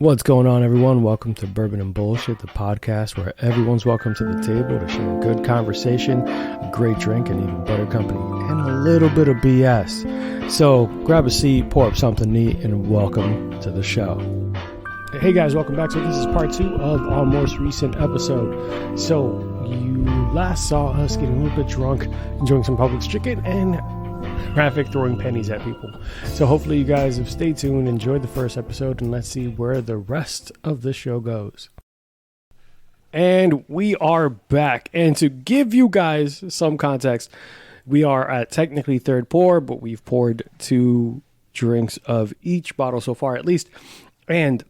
What's going on, everyone? Welcome to Bourbon and Bullshit, the podcast where everyone's welcome to the table to share a good conversation, a great drink, and even better company, and a little bit of BS. So grab a seat, pour up something neat, and welcome to the show. Hey guys, welcome back. So this is part 2 of our most recent episode. So you last saw us getting a little bit drunk, enjoying some Publix chicken, and Traffic throwing pennies at people. So hopefully you guys have stayed tuned, enjoyed the first episode, and let's see where the rest of the show goes. And we are back. And to give you guys some context, we are at technically third pour, but we've poured 2 drinks of each bottle so far, at least. And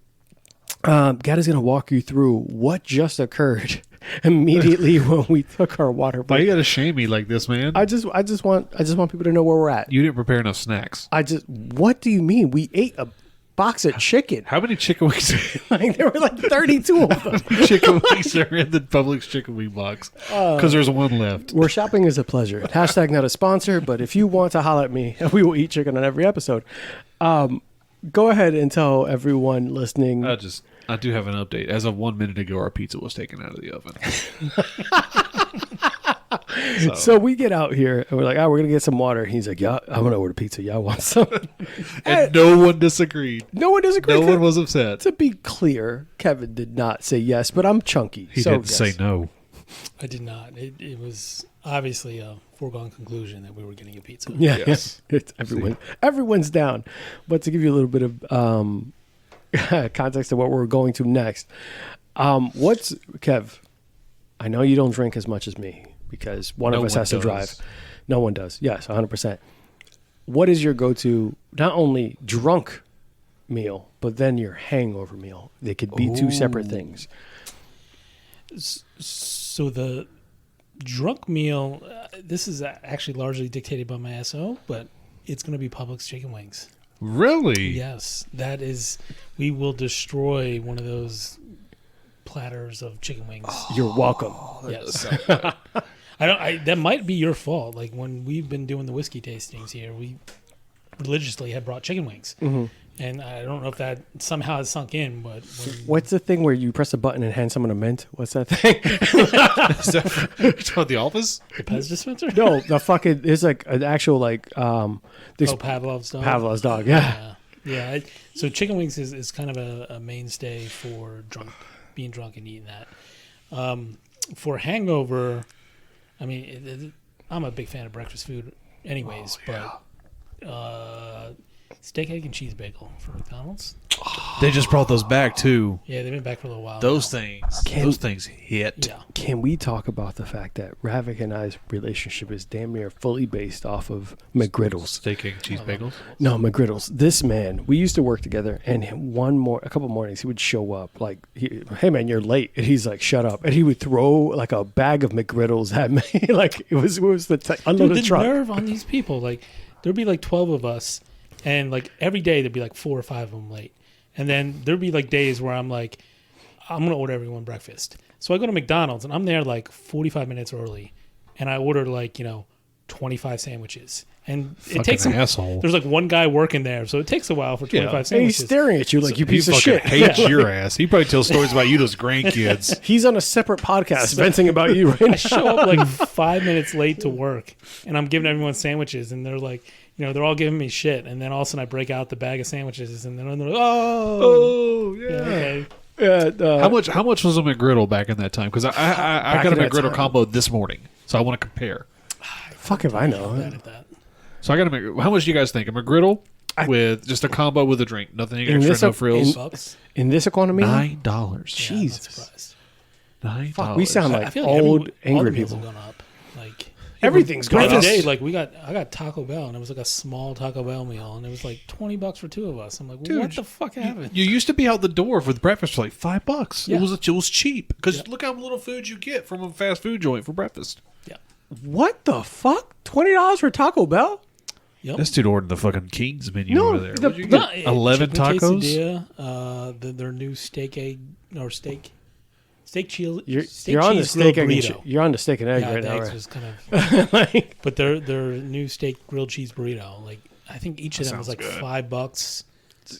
Gad is going to walk you through what just occurred immediately when we took our water break. Why you gotta shame me like this, man? I just want people to know where we're at. You didn't prepare enough snacks. What do you mean? We ate a box of chicken. How many chicken wings? Like there were like 32 of them. Chicken wings are in the Publix chicken wing box because there's one left. Where shopping is a pleasure. Hashtag not a sponsor, but if you want to holler at me, we will eat chicken on every episode. Go ahead and tell everyone listening. I do have an update. As of 1 minute ago, our pizza was taken out of the oven. So we get out here and we're like, we're going to get some water. He's like, yeah, I'm going to order pizza. Y'all want some? And no one disagreed. No one disagreed. No one was upset. To be clear, Kevin did not say yes, but I'm chunky. He didn't say no. I did not. It was obviously a foregone conclusion that we were getting a pizza. Yeah, yes. It's everyone's down. But to give you a little bit of context of what we're going to next, Kev? I know you don't drink as much as me because one of us has to drive. No one does. Yes, 100%. What is your go-to, not only drunk meal, but then your hangover meal? They could be 2 separate things. So the drunk meal, this is actually largely dictated by my SO, but it's going to be Publix chicken wings. Really? Yes, that is. We will destroy one of those platters of chicken wings. You're welcome. Yes. That might be your fault. Like when we've been doing the whiskey tastings here, we religiously have brought chicken wings, and I don't know if that somehow has sunk in. But what's the thing where you press a button and hand someone a mint? What's that thing? Is that from The Office? The Pez dispenser? No, the fucking it's like an actual like Pavlov's dog. Pavlov's dog. Yeah. Yeah. So chicken wings is kind of a mainstay for being drunk and eating that. For hangover, I mean, I'm a big fan of breakfast food anyways, but steak, egg, and cheese bagel for McDonald's. They just brought those back too. Yeah, they've been back for a little while. Those things hit. Yeah. Can we talk about the fact that Ravik and I's relationship is damn near fully based off of McGriddles? Steak, egg, cheese bagels? No, McGriddles. This man, we used to work together, and a couple mornings he would show up like, "Hey man, you're late," and he's like, "Shut up!" And he would throw like a bag of McGriddles at me, like it was the unloaded truck. The nerve on these people! Like there'd be like 12 of us, and like every day there'd be like 4 or 5 of them late. And then there'd be like days where I'm like, I'm going to order everyone breakfast. So I go to McDonald's and I'm there like 45 minutes early. And I order like, 25 sandwiches. And it takes asshole. There's like one guy working there. So it takes a while for 25 And sandwiches. he's staring at you like you piece of shit. He hates your ass. He probably tells stories about you to his grandkids. He's on a separate podcast venting about you right now. I show up like 5 minutes late to work and I'm giving everyone sandwiches and they're like, they're all giving me shit. And then all of a sudden I break out the bag of sandwiches and then they're like, oh yeah. Okay. Yeah, How much was a McGriddle back in that time? Because I got a McGriddle combo this morning, so I want to compare. Fuck if I know. Bad at that. So I got how much do you guys think? A McGriddle with just a combo with a drink, nothing extra, no frills. In this economy, $9. Jesus, $9. Fuck, we sound like, I feel old angry all the meals people. have gone up. Like everything's gone the up. other day, like I got Taco Bell and it was like a small Taco Bell meal and it was like $20 for 2 of us. I'm like, Dude, what the fuck happened? You used to be out the door with breakfast for like $5. Yeah. It was cheap because look how little food you get from a fast food joint for breakfast. Yeah. What the fuck? $20 for Taco Bell? Yep. This dude ordered the fucking King's menu No, over there. the- What'd you get? 11 chicken tacos? quesadilla, their new steak egg or steak cheese. You're on the steak egg. burrito. You're on the steak and egg Yeah, right the now, eggs right? was kind of. Like, But their new steak grilled cheese burrito, like I think each of them was like sounds $5.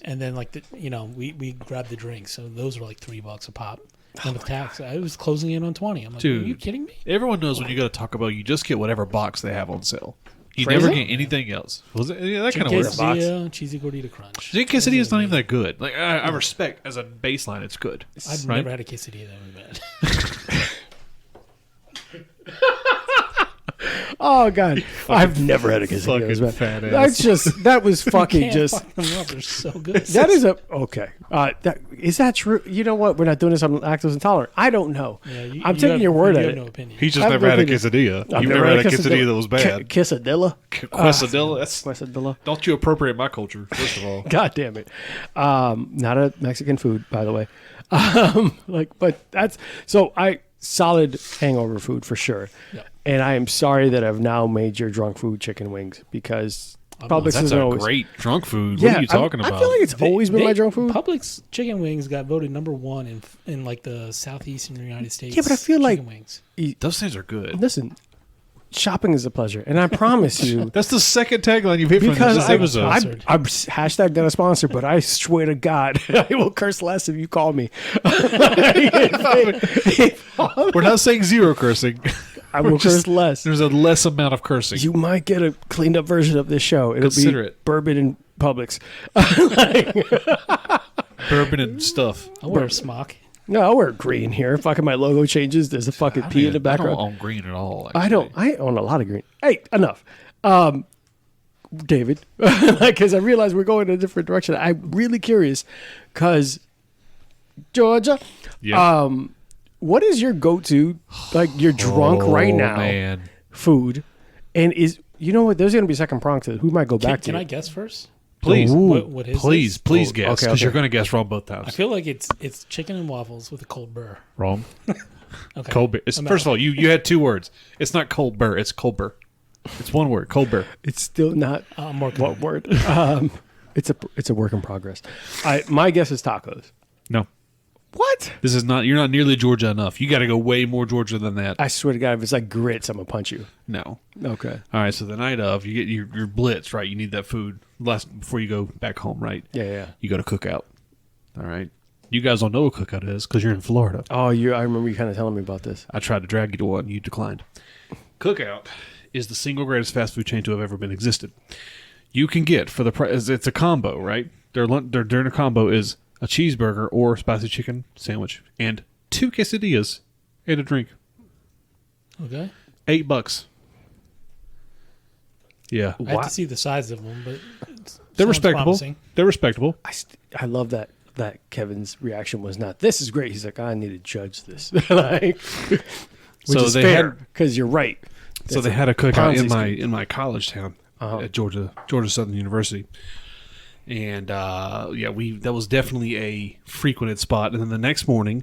And then like we grabbed the drinks, so those were like $3 a pop. And with tax, I was closing in on 20. I'm like, Dude, are you kidding me? Everyone knows when you go to Taco Bell, you just get whatever box they have on sale. You Crazy? never get anything else. Was it? Yeah, that kind of Chicken works. quesadilla, cheesy gordita crunch. Chicken quesadilla is not even that good. Like I respect as a baseline, it's good. I've right? never had a quesadilla that was bad. Oh God, I've never had a quesadilla. It was bad. fat ass. That's just that was fucking Can't just. fuck them up. They're so good. That is okay. Is that true? You know what? We're not doing this. I'm lactose intolerant. I don't know. Yeah, I'm taking your word you at have it. no opinion. He's just I've never had a never- quesadilla. I've You've never never had a quesadilla that was bad. Quesadilla. Quesadilla? That's Quesadilla. don't you appropriate my culture, first of all. God damn it. Not a Mexican food, by the way. But that's so solid hangover food for sure. Yep. And I am sorry that I've now made your drunk food chicken wings because Publix That's isn't a always. great drunk food. Yeah, What are you talking about? I feel like it's always been my drunk food. Publix chicken wings got voted #1 in like the southeastern United States. Yeah, but I feel like- chicken wings. Those things are good. Listen, shopping is a pleasure, and I promise you. That's the second tagline you've hit from Because this episode. I'm hashtag not a sponsor, but I swear to God, I will curse less if you call me. We're not saying zero cursing. I will curse less. There's a less amount of cursing. You might get a cleaned up version of this show. It'll Consider be it. bourbon and Publix. Bourbon and stuff. I wear a smock. No, I'll wear green here. Fucking my logo changes. There's a fucking P in the I background. don't own green at all. I actually. I own a lot of green. Hey, enough. David, because I realize we're going in a different direction. I'm really curious because Georgia, Yeah. what is your go-to, like you're drunk right now, Man. food? And you know what? There's going to be a second prong to who might go back to. Can I guess first? Please. Ooh. What is Please this? guess. okay, Because okay. you're going to guess wrong both I times. feel like it's chicken and waffles with a cold burr. Wrong. Okay. Cold beer. I'm First out. of all, you had two words. It's not cold burr. It's cold burr. It's one word. Cold burr. It's still not I'm working. what word. It's a work in progress. My guess is tacos. No. What? This is not. You're not nearly Georgia enough. You got to go way more Georgia than that. I swear to God, if it's like grits, I'm gonna punch you. No. Okay. All right. So the night of, you get your blitz, right? You need that food before you go back home, right? Yeah. You go to cookout. All right. You guys don't know what cookout is because you're in Florida. Oh, I remember you kind of telling me about this. I tried to drag you to one. You declined. Cookout is the single greatest fast food chain to have ever been existed. You can get for the price. It's a combo, right? Their dinner combo is a cheeseburger or spicy chicken sandwich and 2 quesadillas and a drink. Okay. $8. Yeah, I have to see the size of them, but it they're sounds respectable. promising. They're respectable. I love that Kevin's reaction was not, this is great. He's like, I need to judge this. Like, which So is they fair, had- because you're right. So That's they a had a cookout Ponzi in my college town at Georgia Southern University, and that was definitely a frequented spot. And then the next morning,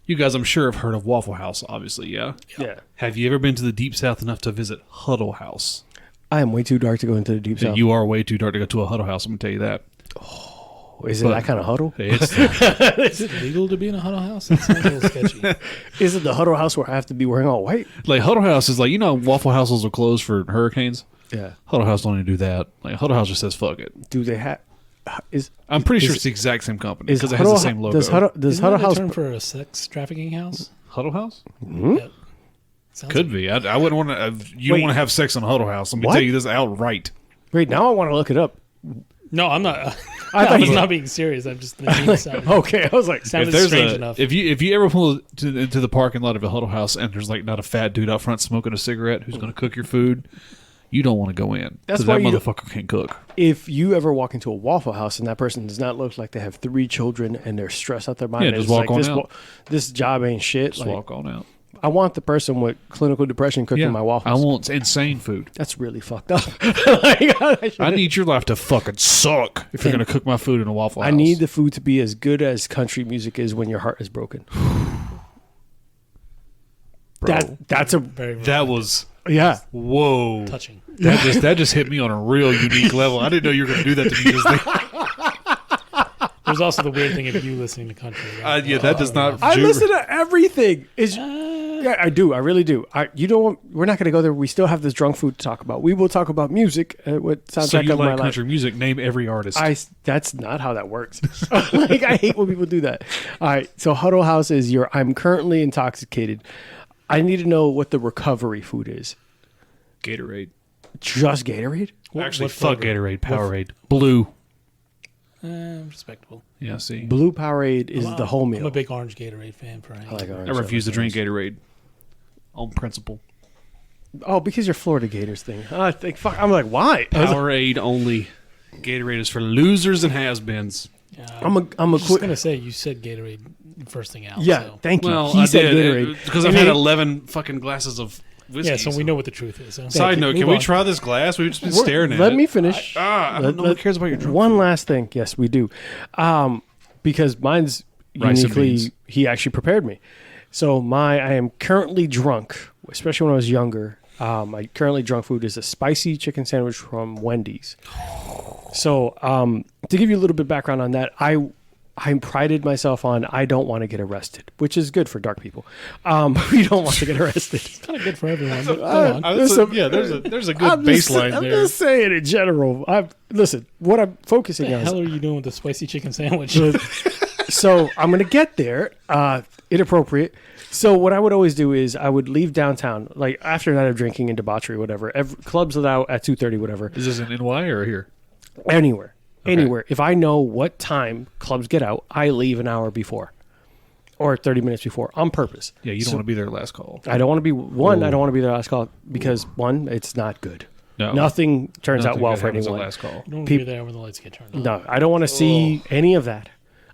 you guys, I'm sure, have heard of Waffle House, obviously. Yeah. Yeah. Have you ever been to the Deep South enough to visit Huddle House? I am way too dark to go into the deep south. You are way too dark to go to a Huddle House. I'm gonna tell you that. Is it that kind of huddle? It's Is it legal to be in a huddle house? That sounds a little sketchy. Is it the huddle house where I have to be wearing all white? like Huddle House is like, Waffle Houses will close for hurricanes. Yeah. Huddle House don't even do that. Like Huddle House just says fuck it. Do they have? I'm pretty sure Is- it's the exact same company Is because it has Huddle, the same logo. does Huddle Isn't that a House? term for a sex trafficking house? Huddle House? Yep. Sounds Could be. I wouldn't want to. You don't Wait. want to have sex in a Huddle House. Let me What? tell you this outright. Wait, now I want to look it up. No, I'm not. I I thought was you- not being serious. I'm just thinking sounded, Okay, I was like, sounded strange enough. if you ever pull into the parking lot of a Huddle House and there's like not a fat dude out front smoking a cigarette who's going to cook your food, you don't want to go in. That's because why that you motherfucker can't cook. if you ever walk into a Waffle House and that person does not look like they have 3 children and they're stressed out their mind, Yeah, and just it's walk like, on out. this job ain't shit. Just Like, walk on out. I want the person with clinical depression cooking my waffles. I want insane food. That's really fucked up. Like, I need your life to fucking suck if you're And going to cook my food in a Waffle House. I need the food to be as good as country music is when your heart is broken. Bro, That's a very, very that was yeah. whoa. touching. That just hit me on a real unique level. I didn't know you were going to do that to me just then. There's also the weird thing of you listening to country. Right? Yeah, that does not. I listen to everything. Yeah, I do. I really do. You don't. We're not going to go there. We still have this drunk food to talk about. We will talk about music. What soundtrack So you of my like life. country music? Name every artist. That's not how that works. Like, I hate when people do that. All right. So Huddle House is I'm currently intoxicated. I need to know what the recovery food is. Gatorade. Just Gatorade? Actually, what fuck flavor? Gatorade. Powerade. Blue. Respectable. Yeah, see. Blue Powerade is the whole meal. I'm a big orange Gatorade fan for I like orange. I refuse to drink Gatorade. On principle. Oh, because you're Florida Gators thing. I think, fuck. I'm like, why? Powerade only. Gatorade is for losers and has-beens. I'm a just quick. gonna say you said Gatorade first thing out. Yeah, so. thank you. Well, He I said did Gatorade. because I've And had they- 11 fucking glasses of whiskey. Yeah, so we know what the truth is. Huh? Side note, can Move we on. try this glass? We've just been staring at Let it. me finish. I don't know who cares about your drunk One food. last thing. Yes, we do. Because mine's Rice and beans. uniquely, he actually prepared me. So I am currently drunk, especially when I was younger. My currently drunk food is a spicy chicken sandwich from Wendy's. So to give you a little bit of background on that, I prided myself on I don't want to get arrested, which is good for dark people. We don't want to get arrested. Kind of good for everyone. But go on. There's some- there's a good I'm just, baseline I'm there. just saying in general. Listen, what I'm focusing What the on hell are you doing with the spicy chicken sandwich? so I'm going to get there. Inappropriate. So what I would always do is I would leave downtown, like after a night of drinking and debauchery, whatever. Clubs let out at 2:30, whatever. Is this in NY or here? Anywhere. Okay. Anywhere. If I know what time clubs get out, I leave an hour before or 30 minutes before on purpose. Yeah, you don't want to be their last call. I don't want to be one. Ooh. I don't want to be their last call because one, it's not good. No. Nothing turns out Nothing well good for happens at anyone. last call. You don't want to be there when the lights get turned on. No, I don't want to see any of that.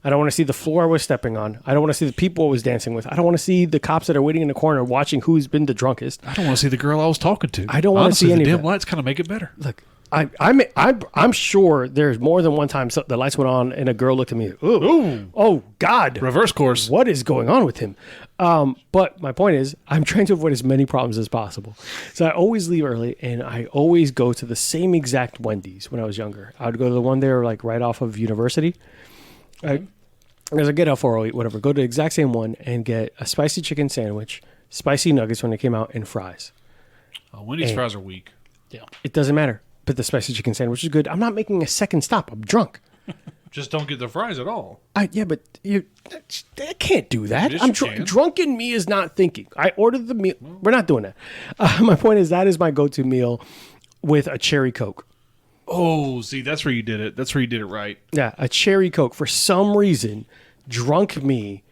I don't want to see the floor I was stepping on. I don't want to see the people I was dancing with. I don't want to see the cops that are waiting in the corner watching who's been the drunkest. I don't want to see the girl I was talking to. I don't want to Honestly, see any the of dim that. lights kind of make it better. Look, I'm sure there's more than one time the lights went on and a girl looked at me. Ooh. Oh God. Reverse course. What is going on with him? But my point is, I'm trying to avoid as many problems as possible. So I always leave early, and I always go to the same exact Wendy's when I was younger. I would go to the one there, like right off of University. As I get out 408, whatever, go to the exact same one and get a spicy chicken sandwich, spicy nuggets when they came out, and fries. Wendy's fries are weak. Yeah. It doesn't matter. But the spicy chicken sandwich is good. I'm not making a second stop. I'm drunk. Just don't get the fries at all. Yeah, but I can't do that. Yes, I'm you can. drunken me is not thinking. I ordered the meal. We're not doing that. My point is that is my go-to meal with a cherry Coke. Oh, see, that's where you did it. That's where you did it right. Yeah, a cherry Coke. For some reason, drunk me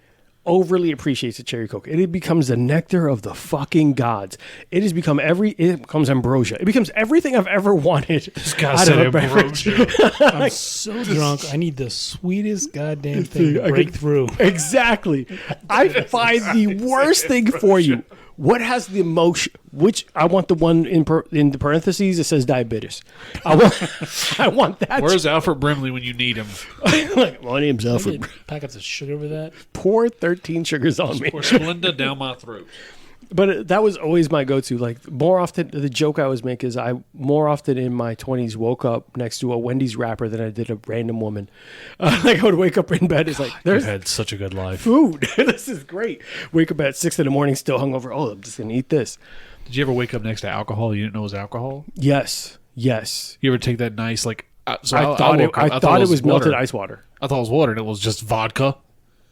overly appreciates a cherry Coke. It becomes the nectar of the fucking gods. It has become it becomes ambrosia. It becomes everything I've ever wanted. This guy out said of a beverage. ambrosia. I'm so drunk. I need the sweetest goddamn thing to break through. Exactly. I find the worst thing for you. What has the emotion? Which I want the one in the parentheses that says diabetes. I want that. Where's Alfred Brimley when you need him? Like, my name's Alfred. Get packets of sugar with that. Pour 13 sugars on me. Pour Splenda down my throat. But that was always my go-to. Like more often, the joke I always make is I more often in my 20s woke up next to a Wendy's wrapper than I did a random woman. Like I would wake up in bed. It's like You've there's had such a good life. food. This is great. Wake up at 6 a.m, still hungover. Oh, I'm just gonna eat this. Did you ever wake up next to alcohol you didn't know was alcohol? Yes. You ever take that nice like? So I thought woke up, I thought it was water. melted ice water. I thought it was water, and it was just vodka.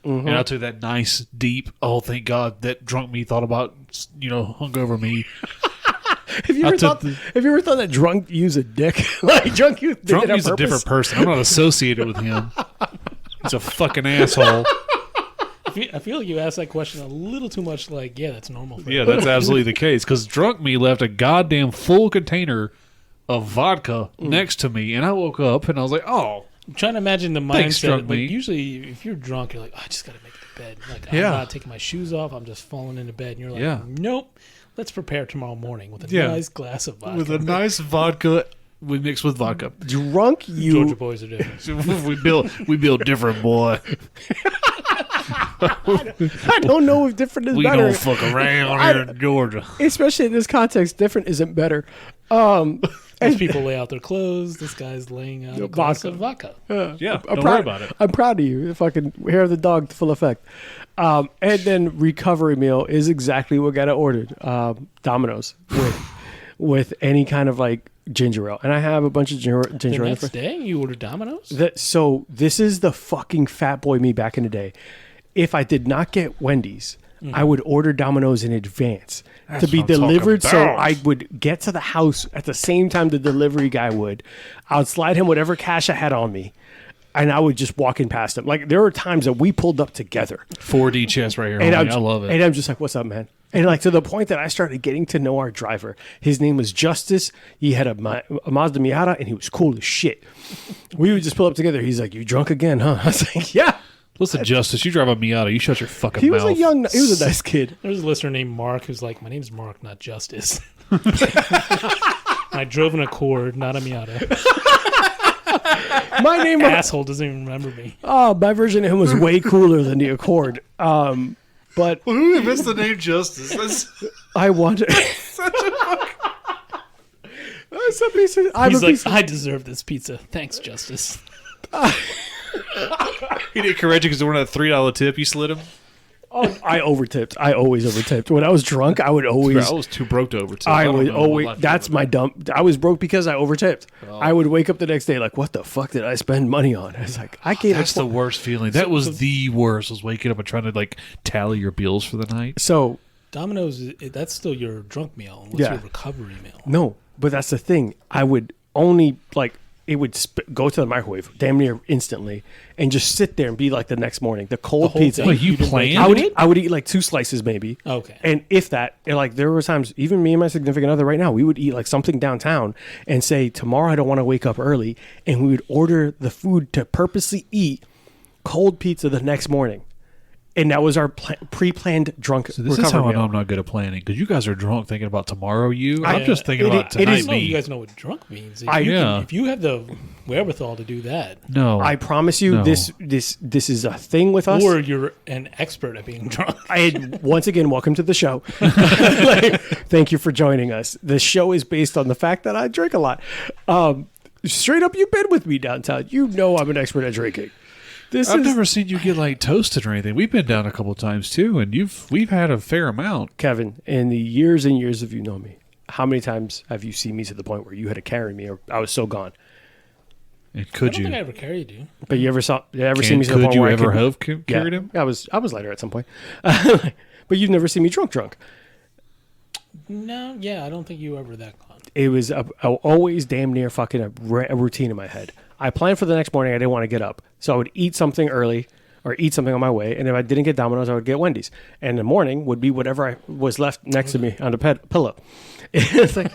Mm-hmm. And I took that nice, deep. Oh, thank God that drunk me thought about hungover me. Have you ever thought that drunk use a dick? Like drunk use Drunk it on me's a purpose? different person. I'm not associated with him. He's a fucking asshole. I feel like you asked that question a little too much. Like, yeah, that's normal. For Yeah, that's absolutely the case. Because drunk me left a goddamn full container of vodka next to me, and I woke up and I was like, "Oh, I'm trying to imagine the Thanks, mindset. drunk Like, me. usually, if you're drunk, you're like, I just got to make it to bed. Like, Yeah. I'm not taking my shoes off. I'm just falling into bed. And you're like, Yeah. Nope. Let's prepare tomorrow morning with a Yeah. nice glass of vodka. with a nice vodka, we mix with vodka. Drunk Georgia you. boys are different. we build different, boy. I don't know if different is We better. don't fuck around here in Georgia. Especially in this context, different isn't better. Those people lay out their clothes. This guy's laying out a glass of vodka. Yeah, I'm don't proud, worry about it. I'm proud of you. Fucking hair of the dog to full effect. And then recovery meal is exactly what got ordered. Domino's with any kind of like ginger ale. And I have a bunch of ginger The ale. next day, you ordered Domino's? So this is the fucking fat boy me back in the day. If I did not get Wendy's, I would order Domino's in advance to be what I'm talking delivered, so about. I would get to the house at the same time the delivery guy would. I would slide him whatever cash I had on me, and I would just walk in past him. Like, there were times that we pulled up together. 4D chess right here. And Homie. I love it. And I'm just like, what's up, man? And like, to the point that I started getting to know our driver. His name was Justice. He had a Mazda Miata, and he was cool as shit. We would just pull up together. He's like, you drunk again, huh? I was like, yeah. Listen, Justice, you drive a Miata. You shut your fucking He mouth. was he was a nice kid. There was a listener named Mark who's like, my name's Mark, not Justice. I drove an Accord, not a Miata. My name Asshole doesn't even remember me. Oh, my version of him was way cooler than the Accord. But Who missed the name Justice? I wanted. That's a piece of. I'm He's a like, piece of, I deserve this pizza. Thanks, Justice. He didn't correct you because they wanted a $3 tip. You slid him. oh, I overtipped. I always overtipped. When I was drunk, I would always. I was too broke to overtip. I don't would know what always. life That's is my about. dump. I was broke because I overtipped. Oh. I would wake up the next day like, what the fuck did I spend money on? I was like, I gave. That's the worst feeling. That was the worst. Was waking up and trying to like tally your bills for the night. So Domino's, that's still your drunk meal. What's Yeah. your recovery meal? no, but that's the thing. I would only like. It would go to the microwave damn near instantly and just sit there and be like the next morning. The cold whole pizza. thing? Wait, you didn't planned? I would eat like 2 slices maybe. Okay. And if that, and like there were times, even me and my significant other right now, we would eat like something downtown and say, tomorrow I don't want to wake up early. And we would order the food to purposely eat cold pizza the next morning. And that was our pre-planned drunk So this recovery is how I meal. know I'm not good at planning because you guys are drunk thinking about tomorrow. I'm just thinking it- about it tonight. is- No, Me. you guys know what drunk means. If, I- you yeah. if you have the wherewithal to do that, No, I promise you, No. this is a thing with us. or you're an expert at being drunk. Once again, welcome to the show. Like, thank you for joining us. The show is based on the fact that I drink a lot. Straight up, you've been with me downtown. You know I'm an expert at drinking. I've never seen you get like toasted or anything. We've been down a couple of times too, and we've had a fair amount. Kevin, in the years and years of you know me, how many times have you seen me to the point where you had to carry me or I was so gone? And I could don't you? think I ever carried you. But you ever seen me to the Could point you where ever I could, have yeah, carried him? I was lighter at some point. But you've never seen me drunk. No, yeah, I don't think you were ever that gone. It was always damn near fucking a routine in my head. I planned for the next morning. I didn't want to get up. So I would eat something early or eat something on my way. And if I didn't get Domino's, I would get Wendy's. And the morning would be whatever I was left next to me on the pillow. It's like,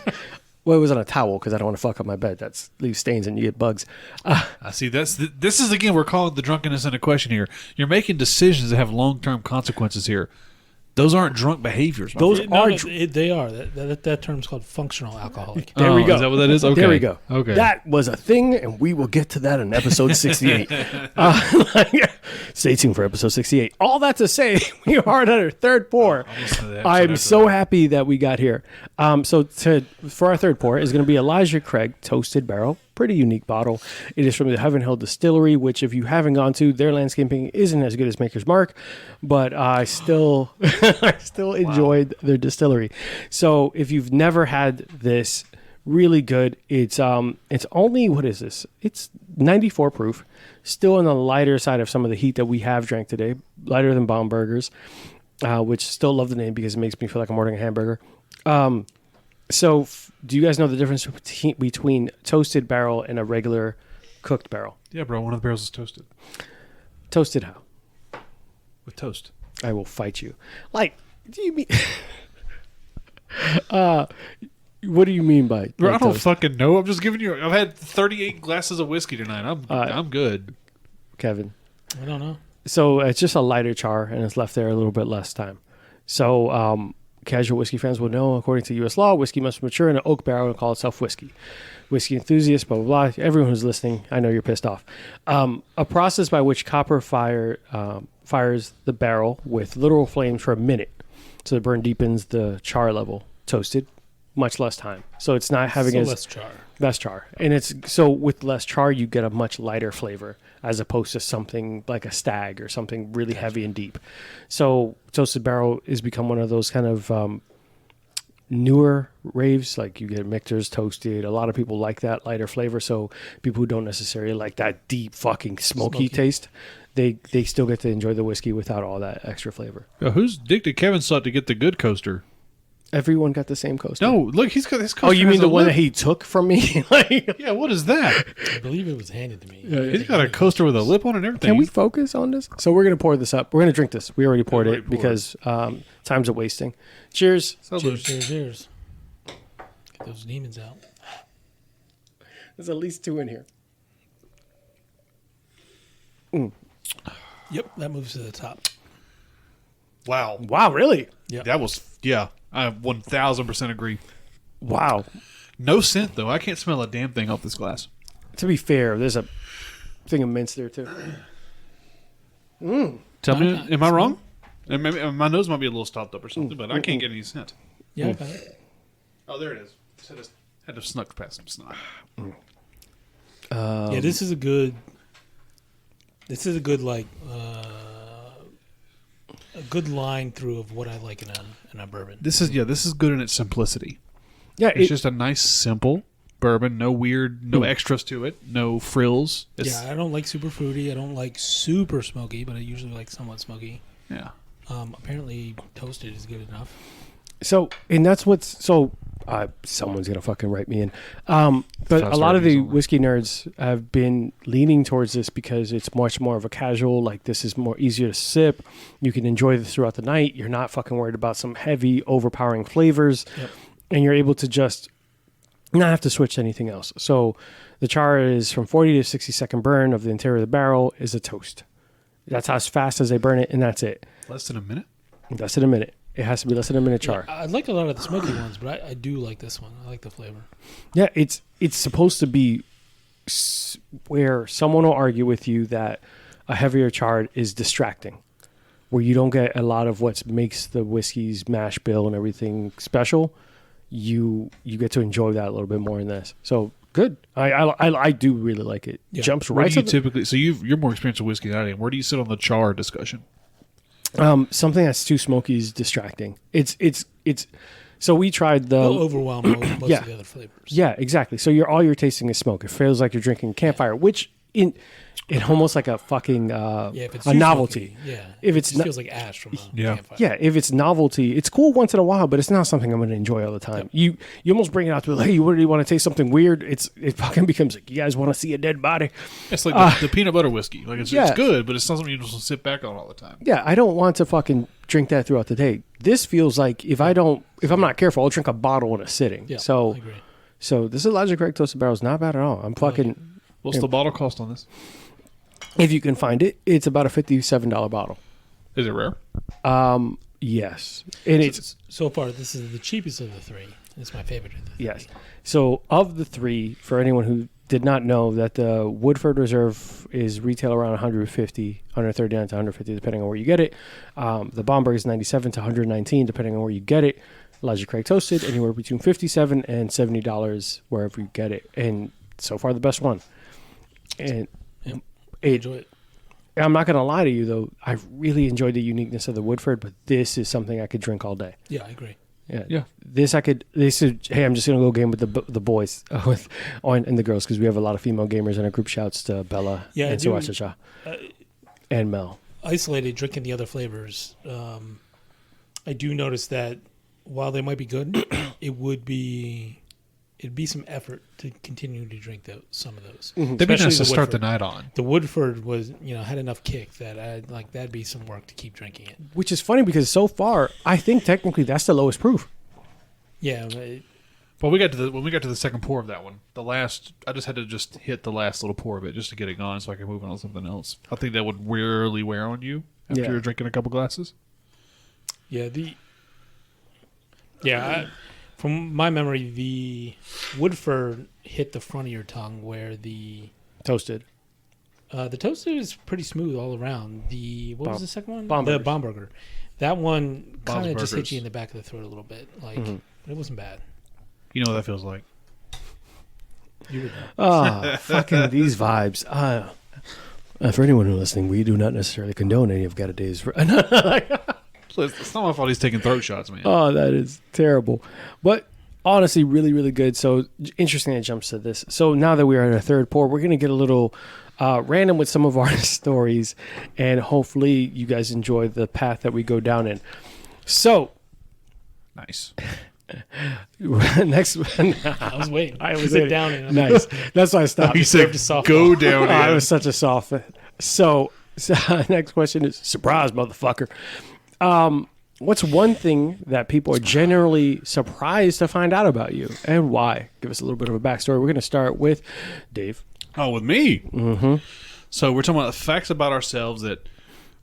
well, it was on a towel because I don't want to fuck up my bed. That's leaves stains and you get bugs. I see. This is again. We're calling the drunkenness into question here. You're making decisions that have long-term consequences here. Those aren't drunk behaviors. my Those friend. No, are no, dr- they are. That term's called functional alcoholic. There we Oh, go. Is that what that is? Okay. There we go. Okay. That was a thing, and we will get to that in episode 68. Stay tuned for episode 68. All that to say, we are at our third pour. I'll listen to the episode I'm after so that. happy that we got here. For our third pour is going to be Elijah Craig Toasted Barrel. Pretty unique bottle. It is from the Heaven Hill Distillery, which if you haven't gone to, their landscaping isn't as good as Maker's Mark, but I still enjoyed their distillery. So if you've never had this, really good. It's only, what is this? It's 94 proof, still on the lighter side of some of the heat that we have drank today, lighter than Baumburgers, which still love the name because it makes me feel like I'm ordering a hamburger. Do you guys know the difference between toasted barrel and a regular cooked barrel? Yeah, bro. One of the barrels is toasted Toasted how? with toast. I will fight you. Like, do you mean? What do you mean by? Bro, like I don't toast? fucking know. I'm just giving you. I've had 38 glasses of whiskey tonight. I'm good. Kevin. I don't know. So it's just a lighter char, and it's left there a little bit less time. So casual whiskey fans will know, according to U.S. law, whiskey must mature in an oak barrel and call itself whiskey. Whiskey enthusiasts, blah, blah, blah. Everyone who's listening, I know you're pissed off. A process by which copper fires the barrel with literal flames for a minute. So the burn deepens the char level. Toasted, much less time. So it's not having So as less char. and it's so with less char you get a much lighter flavor as opposed to something like a stag or something really heavy and deep. So Toasted Barrel has become one of those kind of newer raves. Like you get mixers, toasted. A lot of people like that lighter flavor. So people who don't necessarily like that deep fucking smoky taste, they still get to enjoy the whiskey without all that extra flavor. Whose dick did Kevin suck to get the good coaster? Everyone got the same coaster. No, look, he's got his coaster. Oh, you has mean a the one lip. that he took from me? Like, Yeah, what is that? I believe it was handed to me. He's got a coaster with a lip on it and everything. can we focus on this? So we're gonna pour this up. We're gonna drink this. We already poured already it poured. because time's a wasting. Cheers. Cheers, cheers, cheers. Get those demons out. There's at least 2 in here. Yep, that moves to the top. Wow. Wow, really? Yep. That was, yeah, I 1000% agree. Wow. No scent, though. I can't smell a damn thing off this glass. To be fair, there's a thing of mints there too. Tell me, am I wrong? And maybe, my nose might be a little stopped up or something, but I can't get any scent. Yeah, I got it. Oh, there it is. Had to snuck past some snot. Yeah, this is a good like a good line through of what I like in a bourbon. This is good in its simplicity. Yeah, It's just a nice, simple bourbon. No weird, no extras to it. No frills. Yeah, I don't like super fruity. I don't like super smoky, but I usually like somewhat smoky. Yeah. Apparently, toasted is good enough. so, and that's what's so. Someone's gonna fucking write me in. But a lot of the whiskey nerds have been leaning towards this because it's much more of a casual. Like this is more easier to sip. You can enjoy this throughout the night. You're not fucking worried about some heavy, overpowering flavors, and you're able to just not have to switch to anything else. So the char is from 40 to 60-second burn of the interior of the barrel is a toast. That's how fast as they burn it, and that's it. Less than a minute? Less than a minute. It has to be less than a minute char. Yeah, I like a lot of the smoky ones, but I do like this one. I like the flavor. Yeah, it's supposed to be where someone will argue with you that a heavier char is distracting, where you don't get a lot of what makes the whiskey's mash bill and everything special. You get to enjoy that a little bit more in this. So good. I do really like it. Yeah. Jumps Where right. do you to typically? So you're more experienced with whiskey than I am. Where do you sit on the char discussion? something that's too smoky is distracting. It's. So we tried the It'll overwhelm most yeah. of the other flavors. Yeah, exactly. So all you're tasting is smoke. It feels like you're drinking campfire, which in almost like a fucking If it's a too novelty. smoky, yeah. If it's it just not- feels like ash from a Yeah. campfire. Yeah, if it's novelty, it's cool once in a while, but it's not something I'm going to enjoy all the time. You almost bring it out to be like, hey, what do you want to taste something weird? It fucking becomes like, you guys want to see a dead body? It's like the peanut butter whiskey. Like it's yeah. good, but it's not something you just sit back on all the time. Yeah, I don't want to fucking drink that throughout the day. This feels like if I'm not careful, I'll drink a bottle in a sitting. Yeah, So I agree. So this Logic Craig Toasted Barrel is not bad at all. I'm fucking. What's the bottle cost on this? If you can find it, it's about a $57 bottle. Is it rare? Yes, and it's So far, this is the cheapest of the three. It's my favorite of the three. yes. So of the three, for anyone who did not know, that the Woodford Reserve is retail around 150, 139 to 150, depending on where you get it. The Bomberg is 97 to 119, depending on where you get it. Logic Craig Toasted, anywhere between $57 and $70 wherever you get it, and so far the best one. And Enjoy it. I'm not going to lie to you, though. I really enjoyed the uniqueness of the Woodford, but this is something I could drink all day. Yeah, I agree. Yeah. This is, hey, I'm just going to go game with the boys and the girls, because we have a lot of female gamers in our group. Shouts to Bella and Suwachacha and Mel. Isolated, drinking the other flavors, I do notice that while they might be good, it'd be some effort to continue to drink some of those. Mm-hmm. They'd be Especially nice to the start the Woodford. night on. The Woodford was, had enough kick that that'd be some work to keep drinking it. Which is funny because so far, I think technically that's the lowest proof. Yeah, but But when we got to the second pour of that one, I just had to hit the last little pour of it just to get it gone so I could move on to something else. I think that would really wear on you after Yeah. you're drinking a couple glasses. From my memory, the Woodford hit the front of your tongue, where the Toasted. toasted is pretty smooth all around. What was the second one? Bombergers. The Bomberger. That one kind of just hit Bombergers. you in the back of the throat a little bit. Like, it wasn't bad. You know what that feels like. You would know. Oh, fucking these vibes. For anyone who's listening, we do not necessarily condone any of Gadaday's. It's not my fault he's taking throat shots, man. Oh, that is terrible. But honestly, really, really good. So interesting that it jumps to this. So now that we are at our third pour, we're going to get a little random with some of our stories, and hopefully you guys enjoy the path that we go down in. So Nice. next, I was waiting. I was sit down and nice. That's why I stopped. He said, "Go down." I was such a soft. So next question is surprise, motherfucker. What's one thing that people are generally surprised to find out about you, and why? Give us a little bit of a backstory. We're going to start with Dave. Oh, with me. Mm-hmm. So we're talking about facts about ourselves that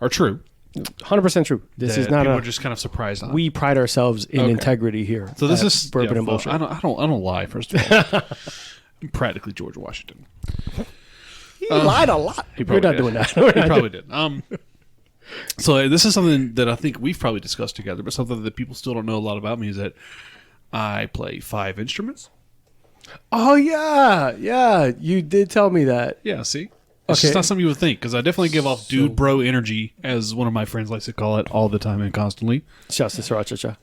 are true. 100% true. This is not people a. are just kind of surprised on. We pride ourselves in integrity here. So this at is Bourbon and Bullshit. I don't lie. First of all, I'm practically George Washington. He lied a lot. We're not doing that. He probably did. So this is something that I think we've probably discussed together, but something that people still don't know a lot about me is that I play 5 instruments. Oh yeah, you did tell me that. Yeah, see? It's Okay. just not something you would think, because I definitely give off dude bro energy, as one of my friends likes to call it, all the time and constantly. Shouts to Sriracha.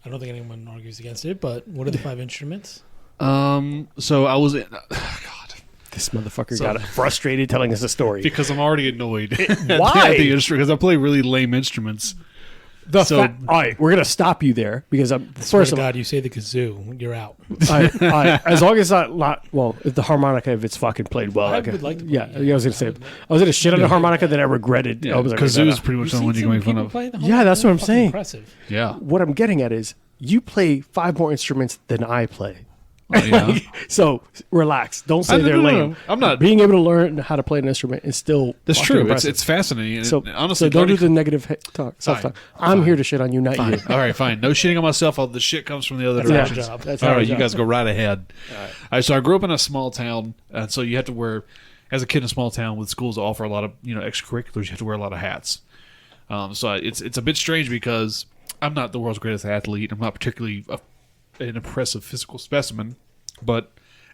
I don't think anyone argues against it, but what are the 5 instruments? So I was in... God. This motherfucker got frustrated telling us a story. Because I'm already annoyed. Why? At the instrument, because I play really lame instruments. All right, we're gonna stop you there because first of all, God, you say the kazoo, you're out. all right, as long as if the harmonica, if it's fucking played well, I okay. would like to play Yeah, it. I was gonna say, I was gonna shit on the harmonica that I regretted. Yeah, I was like, kazoo's pretty much the one you're making fun of. Yeah, that's what I'm saying. Impressive. Yeah. What I'm getting at is you play 5 more instruments than I play. Oh, yeah. So relax. Don't say they're lame. No. I'm not. Being able to learn how to play an instrument is still That's fucking true. impressive. It's fascinating. So, honestly, don't do the negative self Fine. talk. I'm here to shit on you, not Fine. you. All right, fine. No shitting on myself. All the shit comes from the other That's our directions. job. That's All our right, you job. guys go right ahead. All right. So I grew up in a small town, and so you have to wear, as a kid in a small town with schools that offer a lot of extracurriculars, you have to wear a lot of hats. So it's a bit strange because I'm not the world's greatest athlete. I'm not particularly an impressive physical specimen, but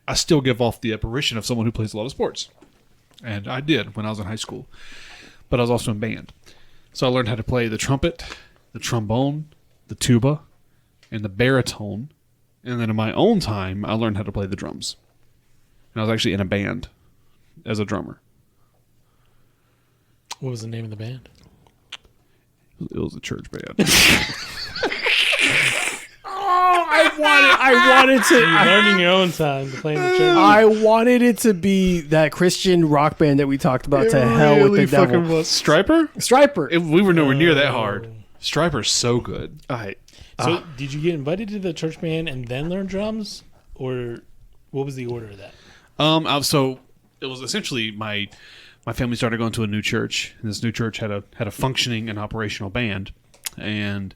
I still give off the apparition of someone who plays a lot of sports. And I did when I was in high school. But I was also in band. So I learned how to play the trumpet, the trombone, the tuba, and the baritone. And then in my own time, I learned how to play the drums. And I was actually in a band as a drummer. What was the name of the band? It was a church band. I wanted to. You're learning your own time to play in the church. I wanted it to be that Christian rock band that we talked about. To hell with the devil. Striper? Striper. We were nowhere near that hard. Striper's so good. All right. So, did you get invited to the church band and then learn drums, or what was the order of that? So it was essentially my family started going to a new church, and this new church had a functioning and operational band, and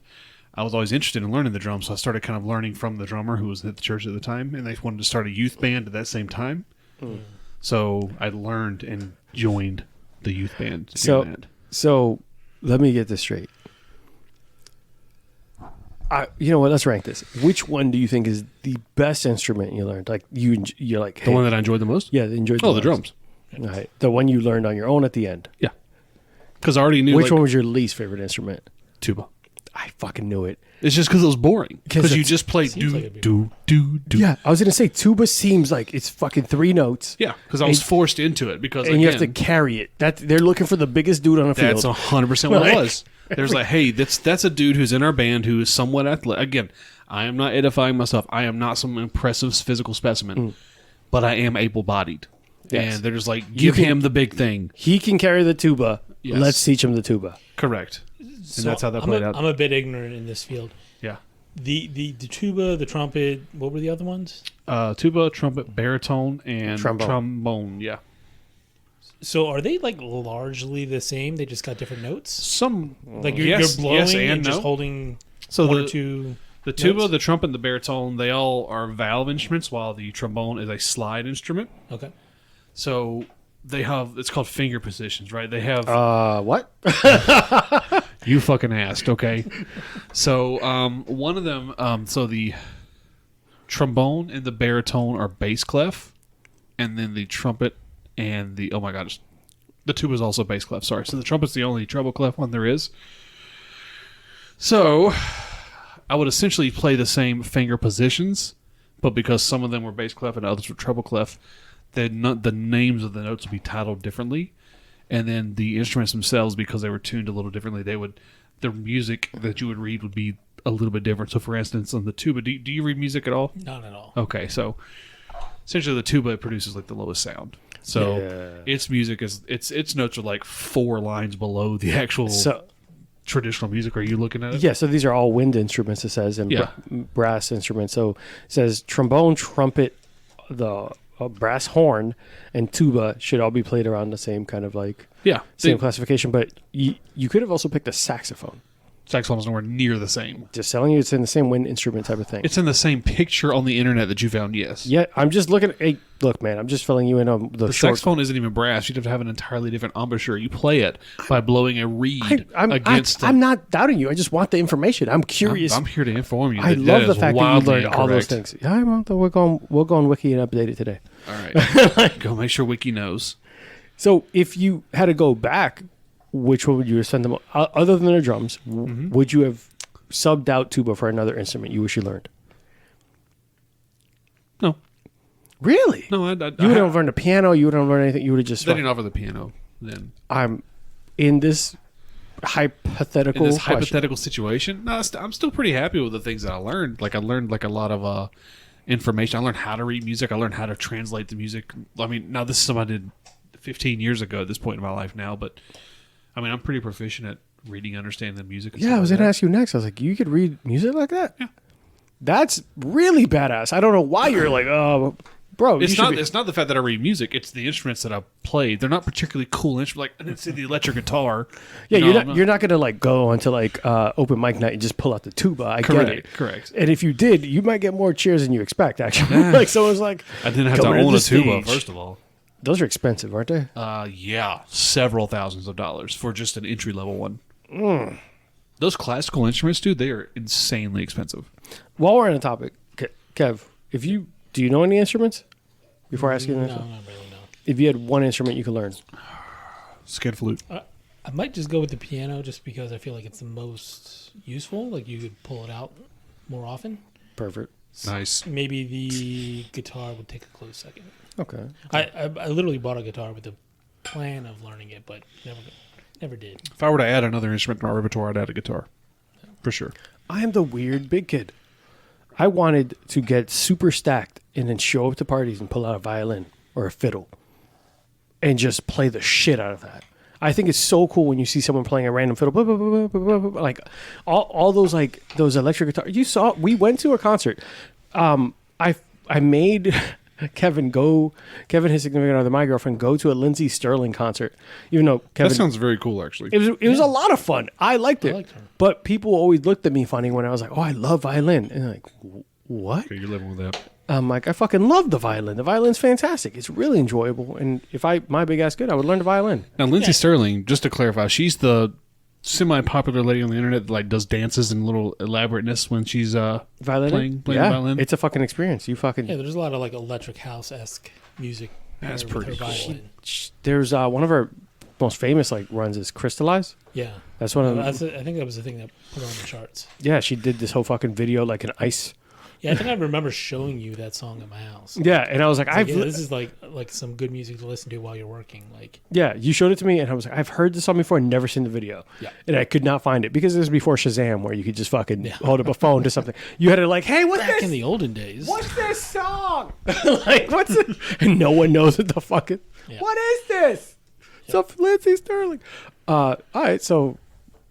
I was always interested in learning the drums, so I started kind of learning from the drummer who was at the church at the time, and they wanted to start a youth band at that same time. So I learned and joined the youth band. So let me get this straight. You know what? Let's rank this. Which one do you think is the best instrument you learned? Like you're like The one that I enjoyed the most? Yeah, enjoyed. The drums. All right, the one you learned on your own at the end. Yeah. Because I already knew. Which one was your least favorite instrument? Tuba. I fucking knew it. It's just because it was boring. Because you it's- just play seems do, like a big do, do, do. Yeah, I was gonna say tuba seems like it's fucking 3 notes. Yeah, because I was And- forced into it. Because And you have to carry it. They're looking for the biggest dude on the field. That's 100% what Like- it was. There's like, hey, that's a dude who's in our band who is somewhat athletic. Again, I am not edifying myself. I am not some impressive physical specimen, but I am able-bodied. Yes. And they're just like, give him the big thing. He can carry the tuba. Yes. Let's teach him the tuba. Correct. So that's how that I'm played out. I'm a bit ignorant in this field. Yeah. The tuba, the trumpet, what were the other ones? Tuba, trumpet, baritone, and Trombone. trombone. Yeah. So are they like largely the same? They just got different notes? Some Like you're yes, blowing yes and and just no. holding So one or the two. the tuba, notes? the trumpet, and the baritone, they all are valve instruments, while the trombone is a slide instrument. Okay. So they have, it's called finger positions, right? They have What? you fucking asked, okay? So one of them, so the trombone and the baritone are bass clef, and then the trumpet and the the tuba is also bass clef. Sorry, so the trumpet's the only treble clef one there is. So I would essentially play the same finger positions, but because some of them were bass clef and others were treble clef, the names of the notes would be titled differently, and then the instruments themselves, because they were tuned a little differently, the music that you would read would be a little bit different. So, for instance, on the tuba, do you read music at all? Not at all. Okay, so essentially the tuba produces like the lowest sound. So its music is its notes are like 4 lines below the actual traditional music. Are you looking at it? Yeah, so these are all wind instruments, it says, and brass instruments. So it says trombone, trumpet, the brass horn, and tuba should all be played around the same kind of like same classification. But you could have also picked a saxophone. Saxophone is nowhere near the same. Just telling you, it's in the same wind instrument type of thing. It's in the same picture on the internet that you found, yes. Yeah, I'm just looking. Hey, look, man, I'm just filling you in on the saxophone isn't even brass. You'd have to have an entirely different embouchure. You play it by blowing a reed against I'm not doubting you. I just want the information. I'm curious. I'm here to inform you. I love the fact that you learned all those things. Yeah, we'll go on Wiki and update it today. All right. Go make sure Wiki knows. So if you had to go back, which one would you send them? Other than the drums, would you have subbed out tuba for another instrument you wish you learned? No. Really? No, you wouldn't have learned the piano. You wouldn't have learned anything. You would have just. They didn't offer the piano then. I'm in this hypothetical situation. No, I'm still pretty happy with the things that I learned. Like I learned like a lot of information. I learned how to read music. I learned how to translate the music. I mean, now this is something I did 15 years ago at this point in my life now, but I mean, I'm pretty proficient at reading, understanding the music. Yeah, I was going to ask you next. I was like, you could read music like that? Yeah. That's really badass. I don't know why you're like, oh, bro. It's not the fact that I read music. It's the instruments that I played. They're not particularly cool instruments. Like, I didn't see the electric guitar. Yeah, you're not going to like go onto like open mic night and just pull out the tuba. I get it. Correct. And if you did, you might get more cheers than you expect, actually. Like someone's like, I didn't have to own a tuba, first of all. Those are expensive, aren't they? Yeah, several thousands of dollars for just an entry level one. Those classical instruments, dude, they are insanely expensive. While we're on the topic, Kev, do you know any instruments? Before asking you this, no, not really. No. If you had one instrument you could learn, skid flute. I might just go with the piano, just because I feel like it's the most useful. Like you could pull it out more often. Perfect. Nice. Maybe the guitar would take a close second. Okay. I literally bought a guitar with the plan of learning it, but never did. If I were to add another instrument to my repertoire, I'd add a guitar. For sure. I am the weird big kid. I wanted to get super stacked and then show up to parties and pull out a violin or a fiddle and just play the shit out of that. I think it's so cool when you see someone playing a random fiddle, blah, blah, blah, blah, blah, blah, like all those like those electric guitars. We went to a concert. I made Kevin, his significant other, my girlfriend, go to a Lindsey Sterling concert. Even though Kevin, that sounds very cool, actually. It was a lot of fun. I liked it. I liked her. But people always looked at me funny when I was like, "Oh, I love violin," and they're like, "What?" Okay, you're living with that. I'm like, I fucking love the violin. The violin's fantastic. It's really enjoyable. And if my big ass could, I would learn the violin. Now, Lindsey Sterling, just to clarify, she's the semi-popular lady on the internet that like does dances and little elaborateness when she's playing violin. It's a fucking experience. There's a lot of like electric house-esque music. That's pretty cool. There's one of her most famous like runs is Crystallize. Yeah, that's one of them. I think that was the thing that put her on the charts. Yeah, she did this whole fucking video like an ice. Yeah, I think I remember showing you that song at my house. Yeah, and I was like, this is like some good music to listen to while you're working. Like, yeah, you showed it to me, and I was like, I've heard this song before, and never seen the video. Yeah, and I could not find it because it was before Shazam, where you could just fucking hold up a phone to something. You had to like, hey, what's back this? in the olden days? What's this song? Like, what's it? And no one knows what the fuck it. Yeah. What is this? Yeah. So Lindsey Sterling. All right, so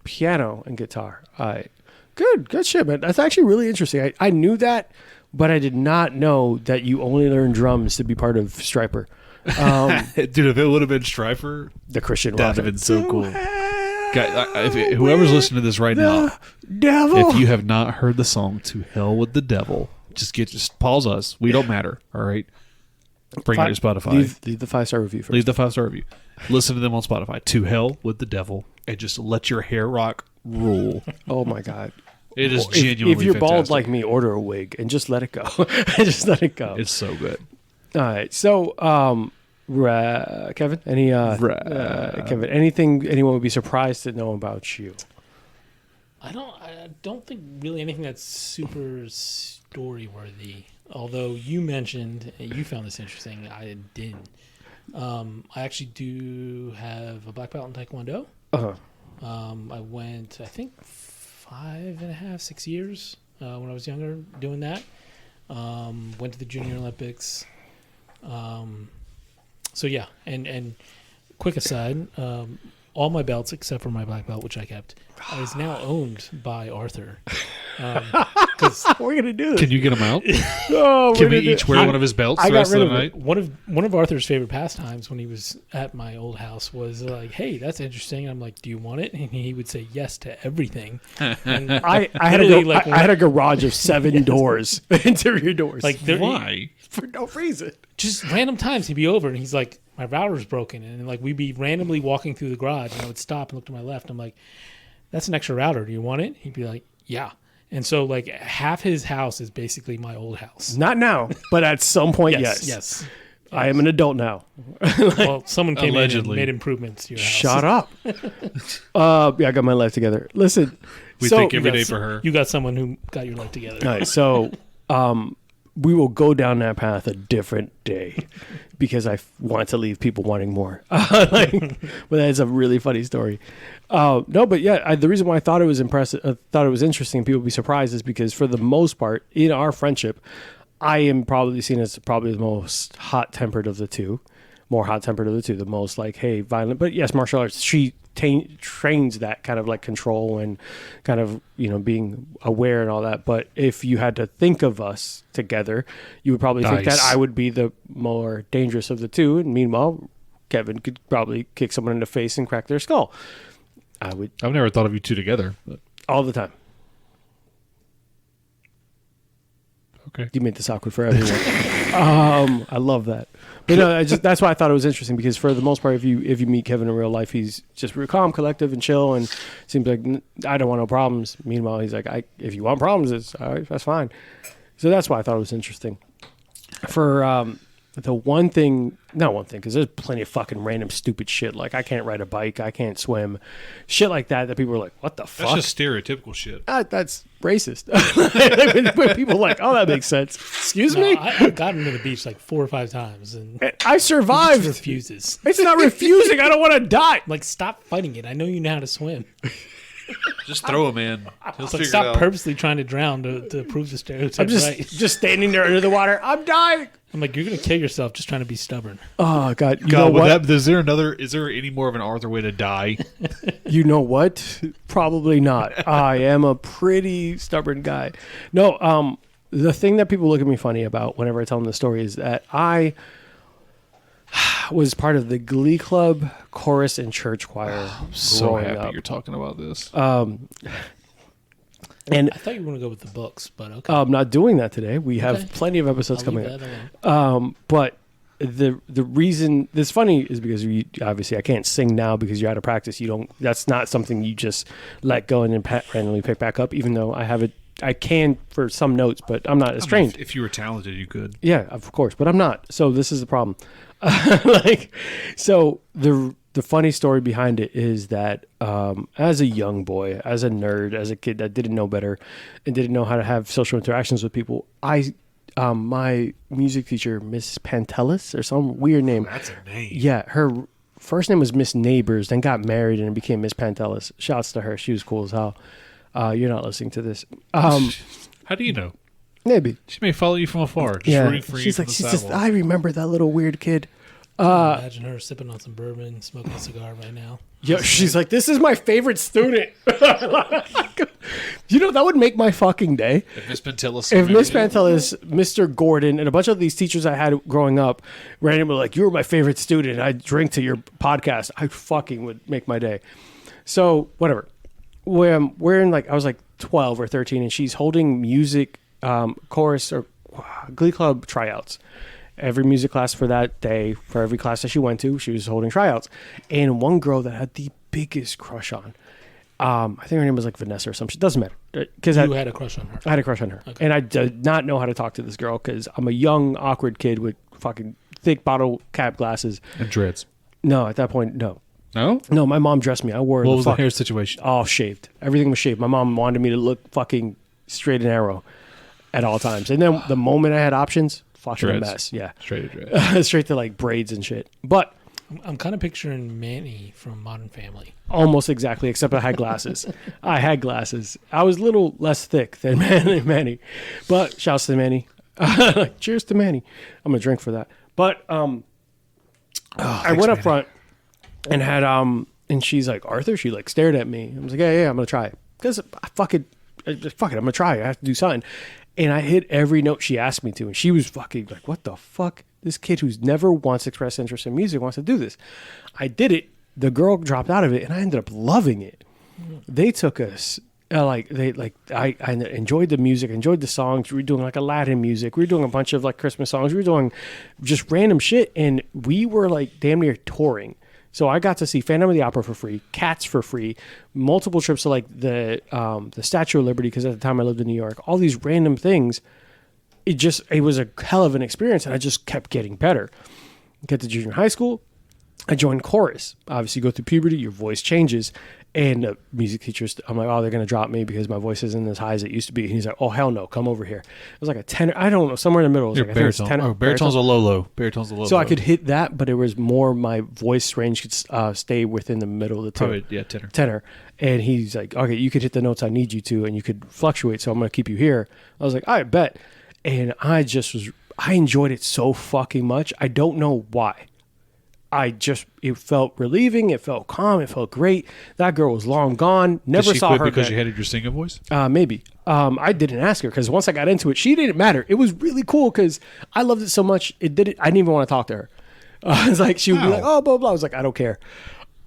piano and guitar. All right. Good shit, man. That's actually really interesting. I knew that, but I did not know that you only learn drums to be part of Striper. Dude, if it would have been Striper, the Christian rock, that'd have been so cool. Whoever's listening to this right now, devil. If you have not heard the song "To Hell with the Devil," just pause us. We don't matter. All right. Bring it to Spotify. Leave the 5-star review first. Leave the 5-star review. Listen to them on Spotify. "To Hell with the Devil," and just let your hair rock rule. Oh my god. It is genuinely If you're bald fantastic. like me, order a wig and just let it go. Just let it go. It's so good. All right. So, Kevin, Kevin, anything anyone would be surprised to know about you? I don't think really anything that's super story worthy. Although you mentioned you found this interesting, I didn't. I actually do have a black belt in Taekwondo. I went, I think, 5.5, 6 years when I was younger doing that. Went to the Junior Olympics. So yeah, and quick aside, all my belts except for my black belt, which I kept, is now owned by Arthur. We're gonna do this. Can you get him out? No, Can we each wear one of his belts I the got rest of rid the of night? One of Arthur's favorite pastimes when he was at my old house was like, "Hey, that's interesting." And I'm like, "Do you want it?" And he would say yes to everything. And I had literally, I had a garage of 7 doors, interior doors. like there, Why? for no reason. just random times he'd be over and he's like, "My router's broken," and like we'd be randomly walking through the garage and I would stop and look to my left. I'm like, "That's an extra router. Do you want it?" He'd be like, "Yeah." And so like half his house is basically my old house. Not now, but at some point, yes. Yes. I am an adult now. Well, someone came Allegedly. in and made improvements to your house. Shut up. Yeah, I got my life together. Listen, We so, think every You got day s- for her. You got someone who got your life together. all right, so we will go down that path a different day because I want to leave people wanting more. But that's a really funny story. No, but yeah, the reason why I thought it was impressive, thought it was interesting, people would be surprised, is because for the most part, in our friendship, I am probably seen as probably the most hot-tempered of the two, the most like, hey, violent. But yes, martial arts, she trains that kind of like control and kind of, being aware and all that. But if you had to think of us together, you would probably think that Dice. I would be the more dangerous of the two. And meanwhile, Kevin could probably kick someone in the face and crack their skull. I would I've never thought of you two together. But all the time. okay. You made this awkward for everyone. I love that. But no, that's why I thought it was interesting, because for the most part, if you meet Kevin in real life, he's just real calm, collective, and chill, and seems like I don't want no problems. Meanwhile, he's like, if you want problems, it's all right, that's fine. So that's why I thought it was interesting. For the one thing, not one thing, because there's plenty of fucking random stupid shit. Like I can't ride a bike, I can't swim, shit like that people are like, what the fuck? That's just stereotypical shit. That's racist. when people are like, oh, that makes sense. Excuse No, me? I've gotten to the beach like 4 or 5 times and I he survived. just refuses. It's not refusing. I don't want to die. Like, stop fighting it. I know you know how to swim. Just throw him in. He'll Like, figure it stop out. purposely trying to drown to prove the stereotype I'm just right. just standing there under the water. I'm dying. I'm like, you're gonna kill yourself just trying to be stubborn. Oh God! You know God, what? is there any more of an Arthur way to die? You know what? Probably not. I am a pretty stubborn guy. No. The thing that people look at me funny about whenever I tell them the story is that I was part of the Glee Club, chorus, and church choir. I'm so growing happy up. you're talking about this. And I thought you were gonna go with the books, but okay. I'm not doing that today. We have Okay. plenty of episodes I'll leave coming up. that alone. But the reason this funny is because obviously I can't sing now because you're out of practice. You don't. That's not something you just let go and then randomly pick back up. Even though I have it, I can for some notes, but I'm not as trained. If you were talented, you could. Yeah, of course, but I'm not. So this is the problem. So the funny story behind it is that as a young boy, as a nerd, as a kid that didn't know better and didn't know how to have social interactions with people, my music teacher, Miss Pantelis, or some weird name. That's a name. Yeah, her first name was Miss Neighbors, then got married and became Miss Pantelis. Shouts to her. She was cool as hell. You're not listening to this. How do you know? Maybe. She may follow you from afar. Just Yeah. rooting for you She's from like, the she's just, sidewalk. I remember that little weird kid. Imagine her sipping on some bourbon, smoking a cigar right now. Yeah, she's like, this is my favorite student. You know, that would make my fucking day. If Miss Pantelis, If Miss Pantelis, Mr. Gordon, and a bunch of these teachers I had growing up randomly like, you were my favorite student, I'd drink to your podcast, I fucking would make my day. So, whatever. We're in like, I was like 12 or 13, and she's holding music chorus or Glee Club tryouts. Every music class for that day, for every class that she went to, she was holding tryouts. And one girl that I had the biggest crush on, I think her name was like Vanessa or some shit. Doesn't matter. Because You had a crush on her. I had a crush on her. Okay. And I did not know how to talk to this girl because I'm a young, awkward kid with fucking thick bottle cap glasses. And dreads. No, at that point, no. No? No, my mom dressed me. I wore What was the hair situation? all shaved. Everything was shaved. My mom wanted me to look fucking straight and narrow at all times. And then the moment I had options, fucking a Dreads. mess. Yeah. Straight to dreads. Straight to like braids and shit. But I'm kind of picturing Manny from Modern Family. almost exactly, except I had glasses. I had glasses. I was a little less thick than Manny. But shouts to Manny. Cheers to Manny. I'm going to drink for that. But I went up front and had, and she's like, Arthur? She like stared at me. I was like, yeah, I'm going to try it. Because fuck it, I'm going to try it. I have to do something. And I hit every note she asked me to. And she was fucking like, what the fuck? This kid who's never once expressed interest in music wants to do this. I did it. The girl dropped out of it, and I ended up loving it. They took us I enjoyed the music, enjoyed the songs. We were doing like Aladdin music. We were doing a bunch of like Christmas songs. We were doing just random shit, and we were like damn near touring. So I got to see Phantom of the Opera for free, Cats for free, multiple trips to like the Statue of Liberty because at the time I lived in New York. All these random things. It was a hell of an experience, and I just kept getting better. Get to junior high school, I joined chorus. Obviously, you go through puberty, your voice changes, and music teachers, I'm like, oh, they're going to drop me because my voice isn't as high as it used to be. And he's like, oh, hell no, come over here. It was like a tenor, I don't know, somewhere in the middle. It was like, baritone. Tenor, Baritone's a low. Baritone's a low. So I could hit that, but it was more my voice range could stay within the middle of the probably tenor. Tenor. And he's like, okay, you could hit the notes I need you to, and you could fluctuate, so I'm going to keep you here. I was like, I bet. And I enjoyed it so fucking much. I don't know why. It felt relieving. It felt calm. It felt great. That girl was long gone. Never Did she saw quit her because again. you hated your singing voice? Maybe. I didn't ask her because once I got into it, she didn't matter. It was really cool because I loved it so much. I didn't even want to talk to her. I was like, she would be like, oh, blah, blah. I was like, I don't care.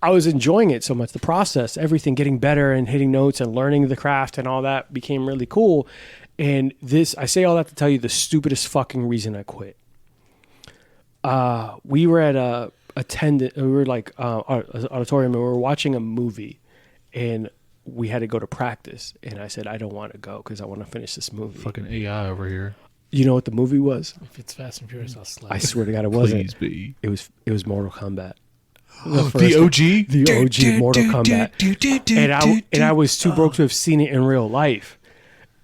I was enjoying it so much. The process, everything, getting better and hitting notes and learning the craft and all that became really cool. And I say all that to tell you the stupidest fucking reason I quit. We were at we were like auditorium, and we were watching a movie, and we had to go to practice. And I said, I don't want to go because I want to finish this movie. Fucking AI over here. You know what the movie was? If it's Fast and Furious, I'll slap. I swear to God, it wasn't. Please be. It was Mortal Kombat. The OG? The OG Mortal Kombat. And I was too broke to have seen it in real life.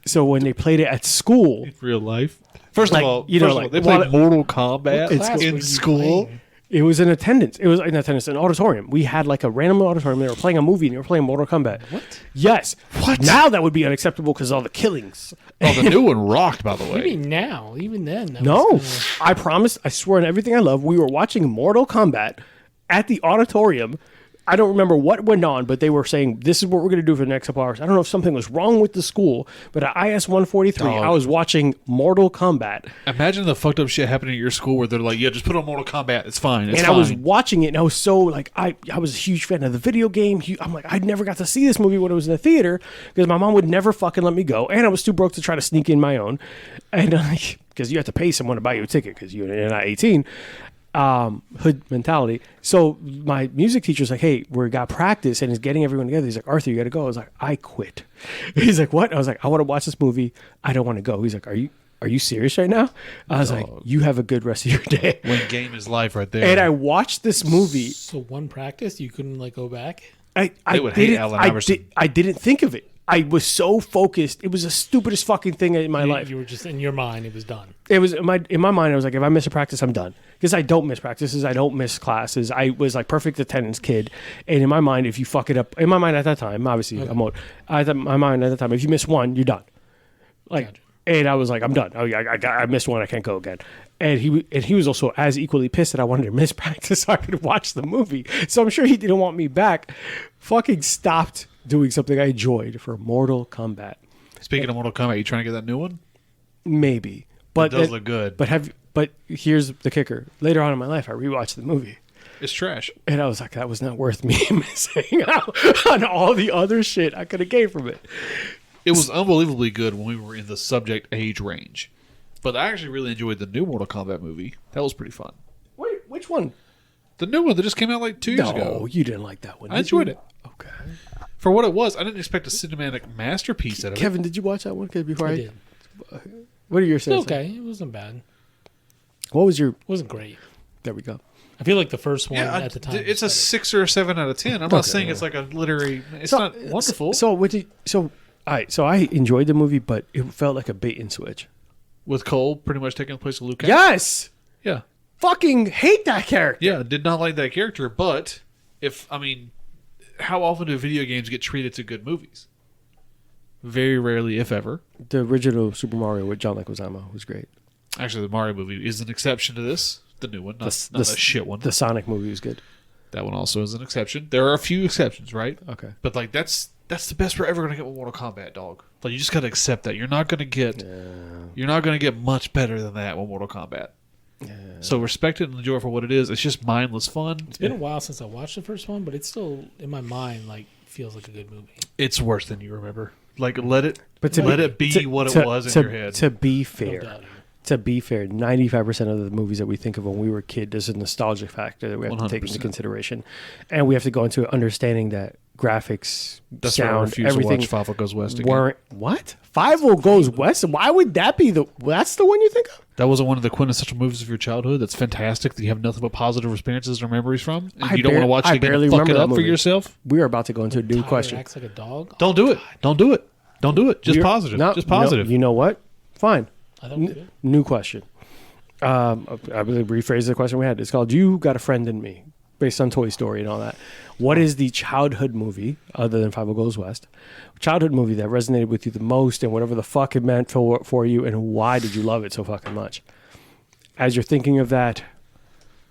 So when they played it at school, In real life? First Like, of all, you know, like, they played what- Mortal Kombat It's Class were in you school. playing? it was in attendance. It was in attendance, an auditorium. We had like a random auditorium. They were playing a movie and they were playing Mortal Kombat. What? Yes. What? Now that would be unacceptable because all the killings. Oh, the new one rocked, by the way. Maybe now, even then. That No, was I promise. I swear on everything I love. We were watching Mortal Kombat at the auditorium. I don't remember what went on, but they were saying, this is what we're going to do for the next couple hours. I don't know if something was wrong with the school, but at IS 143, I was watching Mortal Kombat. Imagine the fucked up shit happening at your school where they're like, yeah, just put on Mortal Kombat. It's fine. It's And fine. I was watching it, and I was so, like, I was a huge fan of the video game. I'm like, I never got to see this movie when it was in the theater because my mom would never fucking let me go, and I was too broke to try to sneak in my own. And because you have to pay someone to buy you a ticket because you're not 18. Hood mentality. So my music teacher's like, hey, we got practice and he's getting everyone together. He's like, Arthur, you got to go. I was like, I quit. He's like, what? I was like, I want to watch this movie. I don't want to go. He's like, are you serious right now? I was like, you have a good rest of your day. When game is life right there. And I watched this movie. So one practice, you couldn't like go back? I would hate Allen Iverson. I didn't think of it. I was so focused. It was the stupidest fucking thing in my life. You were just in your mind, it was done. It was in my mind. I was like, if I miss a practice, I'm done. Because I don't miss practices. I don't miss classes. I was like perfect attendance kid. And in my mind, if you fuck it up, in my mind at that time, obviously I'm old. My mind at that time, if you miss one, you're done. Like, Gotcha. and I was like, I'm done. I missed one. I can't go again. And he was also as equally pissed that I wanted to miss practice so I could watch the movie. So I'm sure he didn't want me back. Fucking stopped doing something I enjoyed for Mortal Kombat. Speaking of Mortal Kombat, you trying to get that new one? Maybe, but It does look good. But here's the kicker. Later on in my life, I rewatched the movie, It's trash. and I was like, that was not worth me missing out on all the other shit I could have gained from it. It was unbelievably good when we were in the subject age range. But I actually really enjoyed the new Mortal Kombat movie. That was pretty fun. Wait, which one? The new one that just came out like 2 years ago. No, you didn't like that one. I enjoyed it. Okay. For what it was, I didn't expect a cinematic masterpiece out of it. Kevin, did you watch that one? 'Cause before I did. What are your senses? Okay, it wasn't bad. What was your? It wasn't great. There we go. I feel like the first one Yeah, at the time. it's a was 6 or a 7 out of 10. I'm not saying it's like a literary. It's not wonderful. So what did? So I enjoyed the movie, but it felt like a bait and switch. With Cole pretty much taking the place of Luke Cage. Yes. Yeah. Fucking hate that character. Yeah, did not like that character, but how often do video games get treated to good movies? Very rarely, if ever. The original Super Mario with John Leguizamo was great. Actually, the Mario movie is an exception to this. The new one, not a shit one. The Sonic movie was good. That one also is an exception. There are a few exceptions, right? Okay. But like that's the best we're ever gonna get with Mortal Kombat, dog. Like you just gotta accept that. You're not gonna get much better than that with Mortal Kombat. Yeah. So respect it and enjoy it for what it is. It's just mindless fun. It's been a while since I watched the first one, but it's still in my mind like feels like a good movie. It's worse than you remember. Like let it be what it was in your head. To be fair. No doubt. To be fair, 95% of the movies that we think of when we were a kid, there's a nostalgia factor that we have to take into 100%. consideration. And we have to go into understanding that graphics, That's why I sound, refuse everything to watch Five Goes West again. weren't... What? Five Goes West? Why would that be that's the one you think of? That wasn't one of the quintessential movies of your childhood. That's fantastic that you have nothing but positive experiences or memories from. And you don't want to watch it again and fuck it up for yourself. We are about to go into a new question. Acts like a dog. Don't do it. Don't do it. Don't do it. Just positive. Just positive. You know what? Fine. I thought it was good. New question. I believe rephrase the question we had. It's called "You Got a Friend in Me," based on Toy Story and all that. What is the childhood movie, other than Five Goes West, childhood movie that resonated with you the most, and whatever the fuck it meant for you, and why did you love it so fucking much? As you're thinking of that,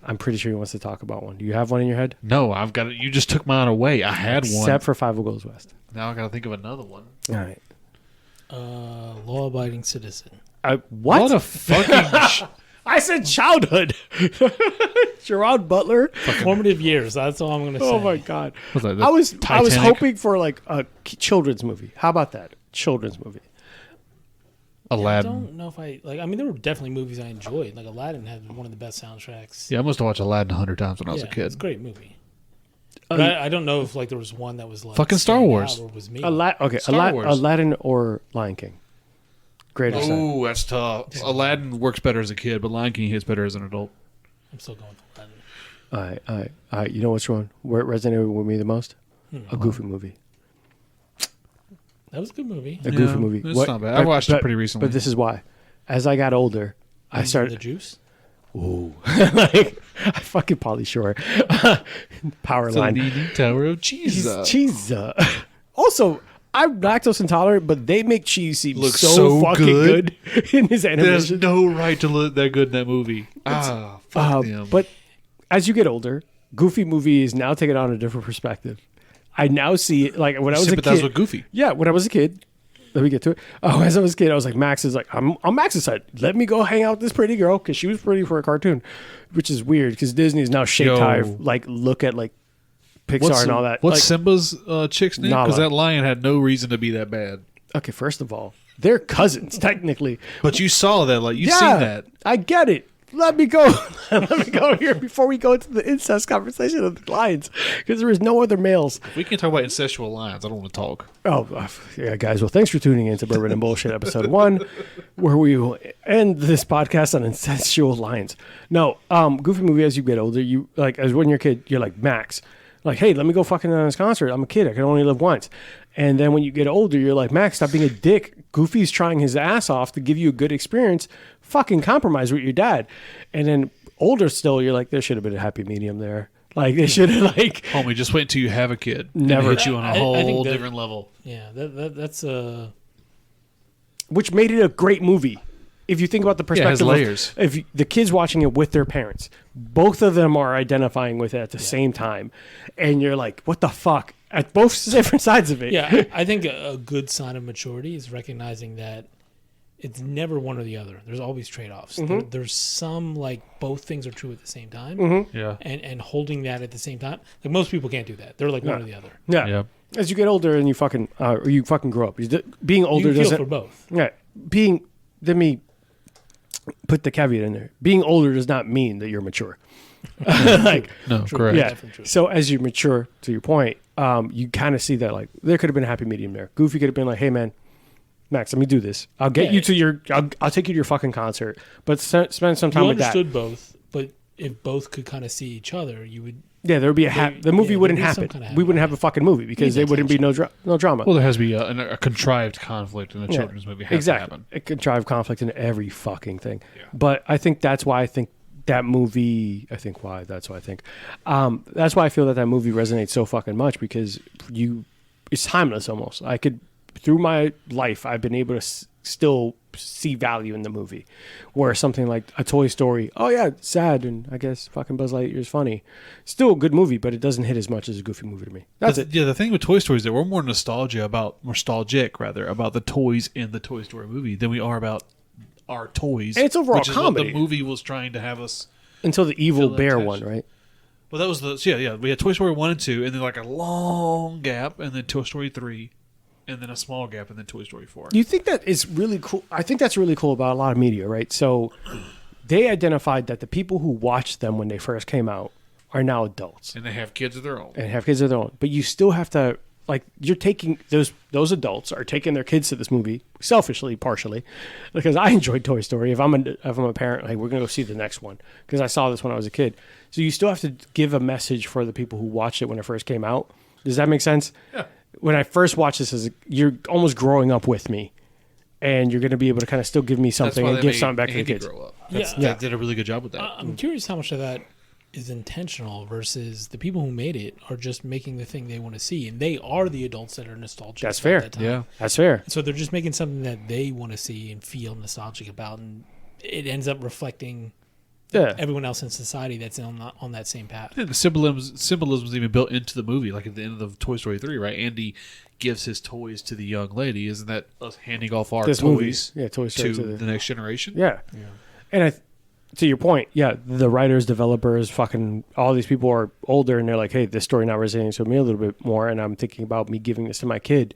I'm pretty sure he wants to talk about one. Do you have one in your head? No, I've got it. You just took mine away. I had one. Except for Five Goes West. Now I got to think of another one. All right. Law-abiding citizen. What? What a fucking... I said childhood. Gerard Butler. Formative years. That's all I'm going to say. Oh my god. That, I was Titanic? hoping for like a children's movie. How about that? Children's movie. Aladdin. I don't know if I like. I mean, there were definitely movies I enjoyed. Like Aladdin had one of the best soundtracks. Yeah, I must have watched Aladdin 100 times when I was a kid. It's a great movie. But I don't know if like there was one that was like fucking Star Wars. Or was me. Star Wars. Aladdin or Lion King. Greater side. Oh, that's tough. Aladdin works better as a kid, but Lion King hits better as an adult. I'm still going with Aladdin. All right. You know which one? Where it resonated with me the most? A Goofy movie. That was a good movie. A Goofy movie. It's not bad. I watched it pretty recently. But this is why. As I got older, I started... The Juice? Ooh. Like, I fucking Pauly Shore. Power the line. leaning tower of cheese. Cheese. Also... I'm lactose intolerant, but they make cheese seem Looks so fucking good in his There's animation. no right to look that good in that movie. Fuck them. But as you get older, Goofy movie is now taken on a different perspective. I now see it like when I was a Sympathize kid. with Goofy. Yeah, when I was a kid. Let me get to it. Oh, as I was a kid, I was like, Max is like, I'm on Max's side. Let me go hang out with this pretty girl because she was pretty for a cartoon, which is weird because Disney is now shaped high. Like, look at like Pixar and all that. What's like, Simba's chick's name? Nala. Because that lion had no reason to be that bad. Okay, first of all, they're cousins technically. But you saw that, like you've seen that. I get it. Let me go. Let me go here before we go into the incest conversation of the lions, because there is no other males. We can talk about incestual lions. I don't want to talk. Oh, yeah, guys. Well, thanks for tuning in to Bourbon and Bullshit episode 1, where we will end this podcast on incestual lions. No, Goofy movie. As you get older, you like as when you're a kid, you're like Max. Like, hey, let me go fucking on this concert. I'm a kid. I can only live once. And then when you get older, you're like, Max, stop being a dick. Goofy's trying his ass off to give you a good experience. Fucking compromise with your dad. And then older still, you're like, there should have been a happy medium there. Like, they should have, like... Homie, just wait until you have a kid. Never. Hit you on a I whole think different level. Yeah, that's a... Which made it a great movie. If you think about the perspective it has layers. If the kids watching it with their parents, both of them are identifying with it at the same time. And you're like, what the fuck? At both different sides of it. Yeah, I think a good sign of maturity is recognizing that it's never one or the other. There's always trade-offs. Mm-hmm. There's some, like, both things are true at the same time. Mm-hmm. Yeah. And holding that at the same time. Like, most people can't do that. They're like one or the other. Yeah. Yeah. As you get older and you fucking grow up, being older You can feel doesn't... for both. Yeah. Let me put the caveat in there. Being older does not mean that you're mature. Like, No, True. correct. yeah. Definitely true. So as you mature, to your point, you kind of see that like there could have been a happy medium there. Goofy could have been like, "Hey man, Max, let me do this. I'll get you to your. I'll take you to your fucking concert, but spend some time You with that." understood both, but if both could kind of see each other, you would. Yeah, there would be the movie yeah, wouldn't there'd be some happen. kind of We wouldn't have happy a fucking movie because Need there wouldn't be no drama. Well, there has to be a contrived conflict in a children's movie. Has Exactly. to happen. It could drive conflict in every fucking thing. Yeah. But I think that's why I think that movie. I think why that's why I think. That's why I feel that movie resonates so fucking much because it's timeless almost. I could through my life I've been able to still see value in the movie, where something like a Toy Story, oh yeah, it's sad, and I guess fucking Buzz Lightyear is funny. Still a good movie, but it doesn't hit as much as a Goofy movie to me. That's it. Yeah, the thing with Toy Story is that we're more nostalgic about the toys in the Toy Story movie than we are about our toys. And it's overall which is what comedy. the movie was trying to have us. Until the evil Feel bear attached. one, right? Well, that was yeah. We had Toy Story 1 and 2, and then like a long gap, and then Toy Story 3, and then a small gap, and then Toy Story 4. You think that is really cool? I think that's really cool about a lot of media, right? So they identified that the people who watched them when they first came out are now adults And they have kids of their own. and have kids of their own. But you still have to, like, you're taking those adults are taking their kids to this movie selfishly, partially, because I enjoyed Toy Story. If I'm a parent, like, we're gonna go see the next one because I saw this when I was a kid. So you still have to give a message for the people who watched it when it first came out. Does that make sense? Yeah. When I first watched this, you're almost growing up with me, and you're going to be able to kind of still give me something and give something back to the kids. Grow up. Yeah. They did a really good job with that. I'm curious how much of that is intentional versus the people who made it are just making the thing they want to see, and they are the adults that are nostalgic. That's about fair. That time. Yeah. That's fair. So they're just making something that they want to see and feel nostalgic about, and it ends up reflecting Yeah. everyone else in society that's on that same path. Yeah, the symbolism is even built into the movie, like at the end of Toy Story 3, right? Andy gives his toys to the young lady. Isn't that us handing off our This toys movie, yeah, Toy Story to to the next generation? yeah. And to your point, yeah, the writers, developers, fucking all these people are older, and they're like, hey, this story now resonates with me a little bit more, and I'm thinking about me giving this to my kid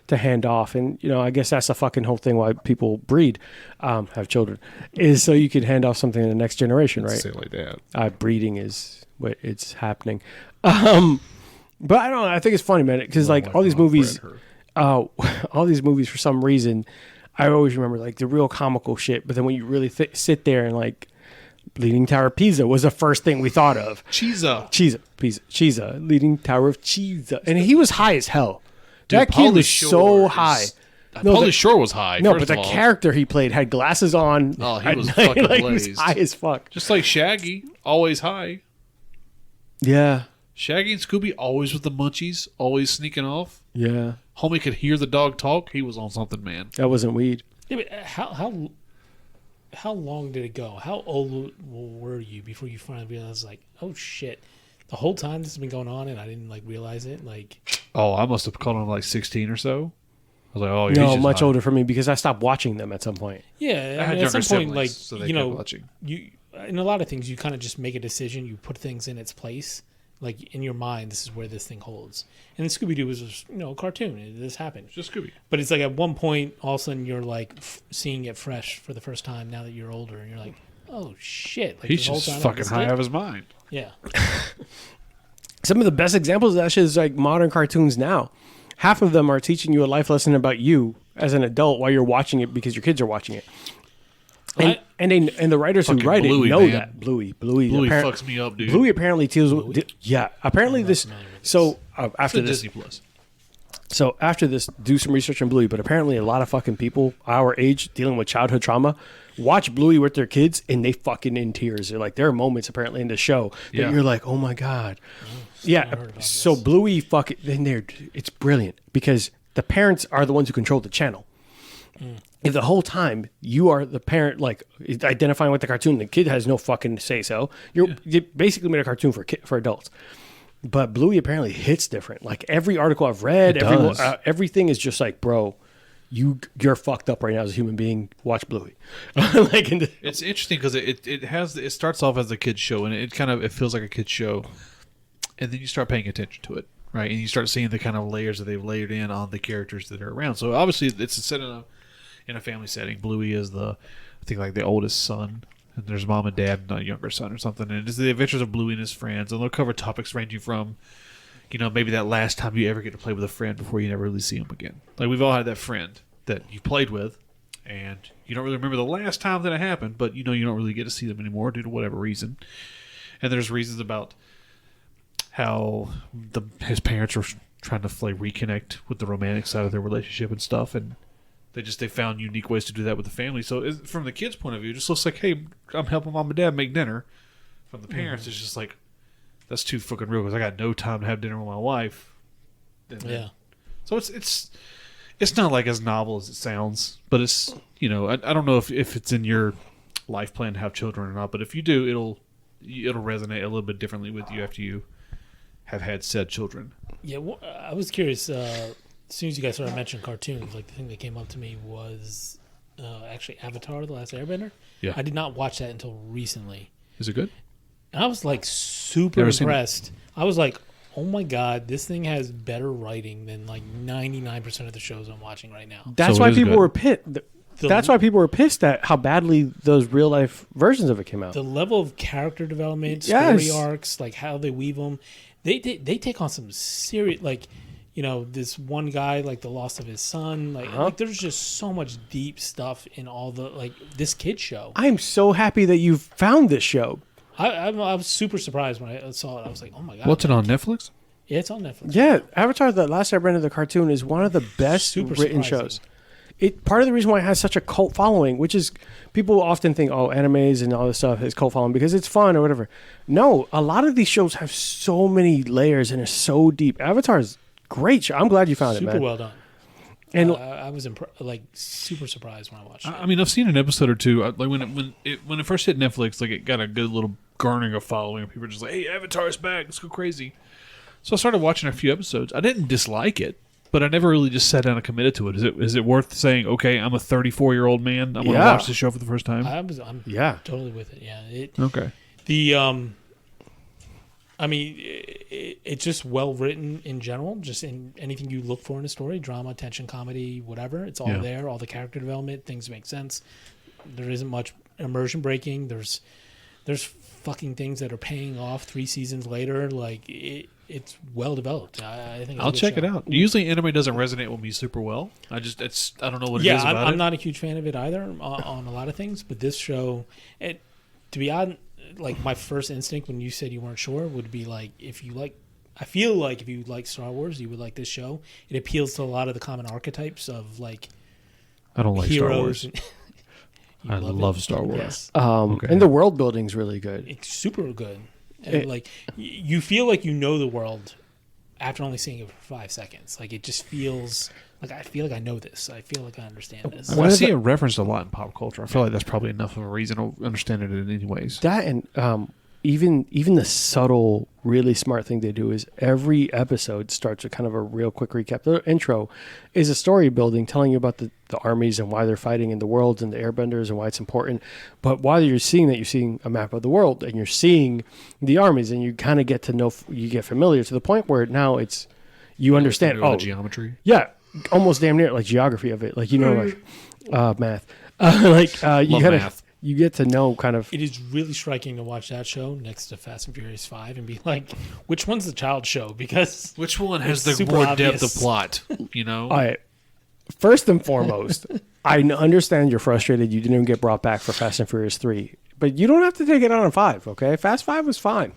to hand off. And I guess that's the fucking whole thing why people breed, have children, is so you can hand off something to the next generation, right? Say it like that. Breeding is what it's happening. But I don't know. I think it's funny, man, because like all these movies, all these movies for some reason, I always remember like the real comical shit. But then when you really sit there and like Leaning Tower of Pisa was the first thing we thought of. Pisa, Leaning Tower of Pisa, and he was high as hell. Dude, That kid was so high. Pauly Shore was high. No, first but of the all. character he played had glasses on. Oh, he at was night, fucking like, he was blazed. high as fuck. Just like Shaggy, always high. Yeah, Shaggy and Scooby always with the munchies, always sneaking off. yeah. Homie could hear the dog talk. He was on something, man. That wasn't weed. Yeah, but how long did it go? How old were you before you finally realized, like, oh shit, the whole time this has been going on and I didn't like realize it? Like, Oh, I must have caught him like 16 or so. I was like, oh, he's No, just much high. older for me because I stopped watching them at some point. yeah, I I had mean, at younger some point, like, siblings, so they you kept know, watching. you in a lot of things, you kind of just make a decision. You put things in its place. Like in your mind, this is where this thing holds. And then Scooby Doo was just, a cartoon. This happened. Just Scooby. But it's like at one point, all of a sudden, you're like seeing it fresh for the first time now that you're older, and you're like, "Oh shit!" Like, He's this whole just time I fucking missed high it? out of his mind. Yeah, Some of the best examples of that shit is like modern cartoons now. Half of them are teaching you a life lesson about you as an adult while you're watching it because your kids are watching it. And the writers who Fucking write Bluey, it know man. that. Bluey Bluey fucks me up, dude. Bluey apparently deals with, apparently this, so after It's this, Disney Plus. so after this, do some research on Bluey, but apparently a lot of fucking people our age dealing with childhood trauma watch Bluey with their kids and they fucking in tears. They're like, there are moments apparently in the show that Yeah. you're like, oh my God. I Yeah. heard about So this. Bluey fucking, then it's brilliant because the parents are the ones who control the channel. If the whole time you are the parent, like identifying with the cartoon, the kid has no fucking say so. You basically made a cartoon for adults. But Bluey apparently hits different. Like every article I've read, It does. everything is just like, bro, you're fucked up right now as a human being. Watch Bluey. Like It's interesting because it starts off as a kid's show and it feels like a kid's show, and then you start paying attention to it, right? And you start seeing the kind of layers that they've layered in on the characters that are around. So obviously it's set in a family setting. Bluey is I think like the oldest son, and there's mom and dad and a younger son or something, and it's the adventures of Bluey and his friends, and they'll cover topics ranging from, maybe that last time you ever get to play with a friend before you never really see them again. Like, we've all had that friend that you played with, and you don't really remember the last time that it happened, but you don't really get to see them anymore due to whatever reason. And there's reasons about how his parents were trying to reconnect with the romantic side of their relationship and stuff, and they found unique ways to do that with the family. So from the kids' point of view, it just looks like, hey, I'm helping mom and dad make dinner. From the parents, it's just like, that's too fucking real because I got no time to have dinner with my wife. Yeah. So it's not like as novel as it sounds, but it's, I don't know if it's in your life plan to have children or not, but if you do, it'll resonate a little bit differently with you after you have had said children. Yeah, well, I was curious. As soon as you guys started mentioning cartoons, like the thing that came up to me was actually Avatar: The Last Airbender. Yeah. I did not watch that until recently. Is it good? And I was like super impressed. I was like, oh my God, this thing has better writing than like 99% of the shows I'm watching right now. That's So why it is people good. were pissed. That's why people were pissed at how badly those real life versions of it came out. The level of character development, story Yes. arcs, like how they weave them, they take on some serious, like, this one guy, like the loss of his son, like there's just so much deep stuff in all the, like, this kid show. I'm so happy that you found this show. I was super surprised when I saw it. I was like, oh my God. What's it on Netflix? Yeah, it's on Netflix. Yeah, Avatar: The Last Airbender, the cartoon, is one of the best Super written surprising. shows. Part of the reason why it has such a cult following, which is people often think, oh, animes and all this stuff is cult following because it's fun or whatever. No, a lot of these shows have so many layers and are so deep. Avatar's great show. I'm glad you found it, man. Super well done. And I was super surprised when I watched it. I mean, I've seen an episode or two. Like when it first hit Netflix, like it got a good little garnering of following. People were just like, "Hey, Avatar's back! Let's go crazy!" So I started watching a few episodes. I didn't dislike it, but I never really just sat down and committed to it. Is it worth saying? Okay, I'm a 34-year-old man. I'm going to watch the show for the first time. I'm yeah, totally with it. Yeah. Okay. I mean, it's just well written in general. Just in anything you look for in a story, drama, tension, comedy, whatever. It's all there. All the character development, things make sense. There isn't much immersion breaking. There's fucking things that are paying off 3 seasons later. Like it's well developed. I think I'll check it out. Usually, anime doesn't resonate with me super well. I don't know what it is about it. I'm not a huge fan of it either on a lot of things. But this show, to be honest, like my first instinct when you said you weren't sure would be like, I feel like if you like Star Wars, you would like this show. It appeals to a lot of the common archetypes of like I don't like heroes. Star Wars. I love Star Wars. Yes. okay. And the world building's really good. It's super good. And like you feel like you know the world after only seeing it for 5 seconds. Like it just feels like I feel like I know this. I feel like I understand this. I see it referenced a lot in pop culture. I feel like that's probably enough of a reason to understand it in any ways. That and even the subtle, really smart thing they do is every episode starts with kind of a real quick recap. The intro is a story building, telling you about the armies and why they're fighting in the world and the airbenders and why it's important. But while you're seeing that, you're seeing a map of the world and you're seeing the armies and you kind of get to know, you get familiar to the point where now it's, you understand. The geometry. Yeah, almost damn near like geography of it. Like, like math. Love math. You get to know kind of. It is really striking to watch that show next to Fast and Furious 5 and be like, which one's the child show? Because which one has it's the super more obvious. depth of plot? All right. First and foremost, I understand you're frustrated you didn't get brought back for Fast and Furious 3, but you don't have to take it out on 5, okay? Fast 5 was fine.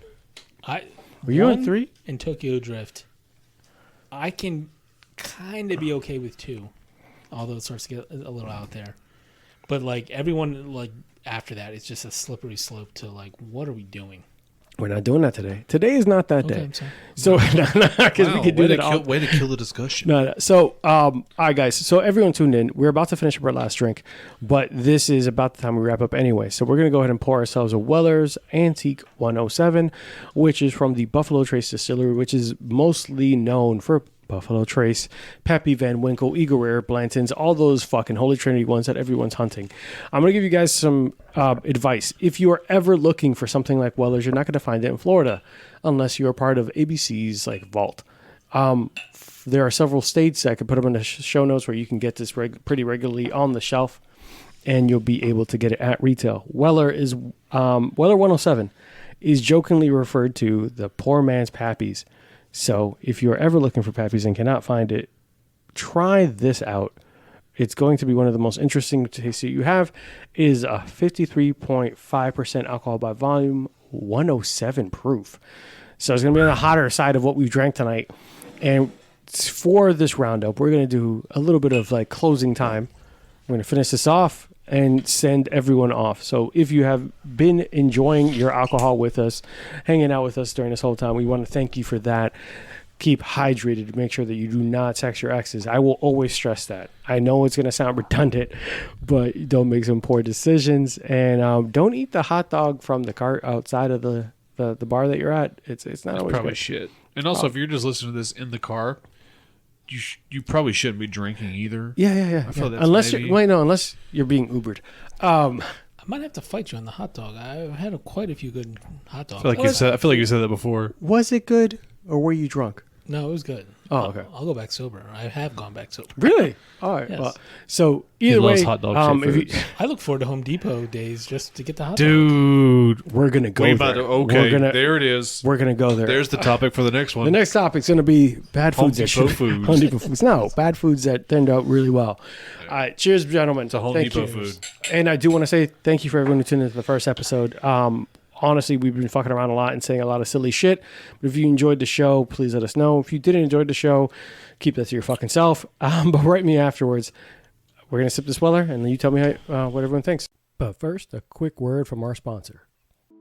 Were you on 3? In Tokyo Drift, I can kind of be okay with 2, although it starts to get a little out there. But like everyone, like after that, it's just a slippery slope to like, what are we doing? We're not doing that today. Today is not that Okay, day. I'm sorry. So, because we could do that all. Way to kill the discussion. No. So, all right, guys. So, everyone tuned in. We're about to finish up our last drink, but this is about the time we wrap up anyway. So, we're going to go ahead and pour ourselves a Weller's Antique 107, which is from the Buffalo Trace Distillery, which is mostly known for Buffalo Trace, Peppy, Van Winkle, Eagle Rare, Blanton's, all those fucking Holy Trinity ones that everyone's hunting. I'm going to give you guys some advice. If you are ever looking for something like Weller's, you're not going to find it in Florida unless you're part of ABC's like vault. There are several states. I could put them in the show notes where you can get this pretty regularly on the shelf. and you'll be able to get it at retail. Weller 107 is jokingly referred to the poor man's Pappy's. So if you're ever looking for Pappy's and cannot find it, try this out. It's going to be one of the most interesting tastes that you have. It is a 53.5% alcohol by volume, 107 proof. So it's going to be on the hotter side of what we've drank tonight. And for this roundup, we're going to do a little bit of like closing time. We're going to finish this off and send everyone off. So if you have been enjoying your alcohol with us, hanging out with us during this whole time, we want to thank you for that. Keep hydrated. Make sure that you do not text your exes. I will always stress that. I know it's going to sound redundant, but don't make some poor decisions. And don't eat the hot dog from the cart outside of the bar that you're at. It's not always probably good. shit. And also, if you're just listening to this in the car, you probably shouldn't be drinking either. Yeah. I feel that's unless maybe... unless you're being Ubered. I might have to fight you on the hot dog. I've had quite a few good hot dogs. I feel like you said that before. Was it good or were you drunk? No, it was good. Oh, okay. I'll go back sober. I have gone back sober. Really? All right. Yes. Well, so He either loves way, hot dog shaped if you, I look forward to Home Depot days just to get the hot dog. Dude, we're gonna go we there. about to, okay, there it is. we're gonna go there. There's the topic for the next one. The next topic's gonna be bad Home foods. Depot foods. Home Depot foods. No, bad foods that turned out really well. All right, cheers, gentlemen. It's a Home Thank Depot you. food. And I do want to say thank you for everyone who tuned into the first episode. Honestly, we've been fucking around a lot and saying a lot of silly shit. But if you enjoyed the show, please let us know. If you didn't enjoy the show, keep that to your fucking self. But write me afterwards. We're going to sip this Weller, and then you tell me what everyone thinks. But first, a quick word from our sponsor.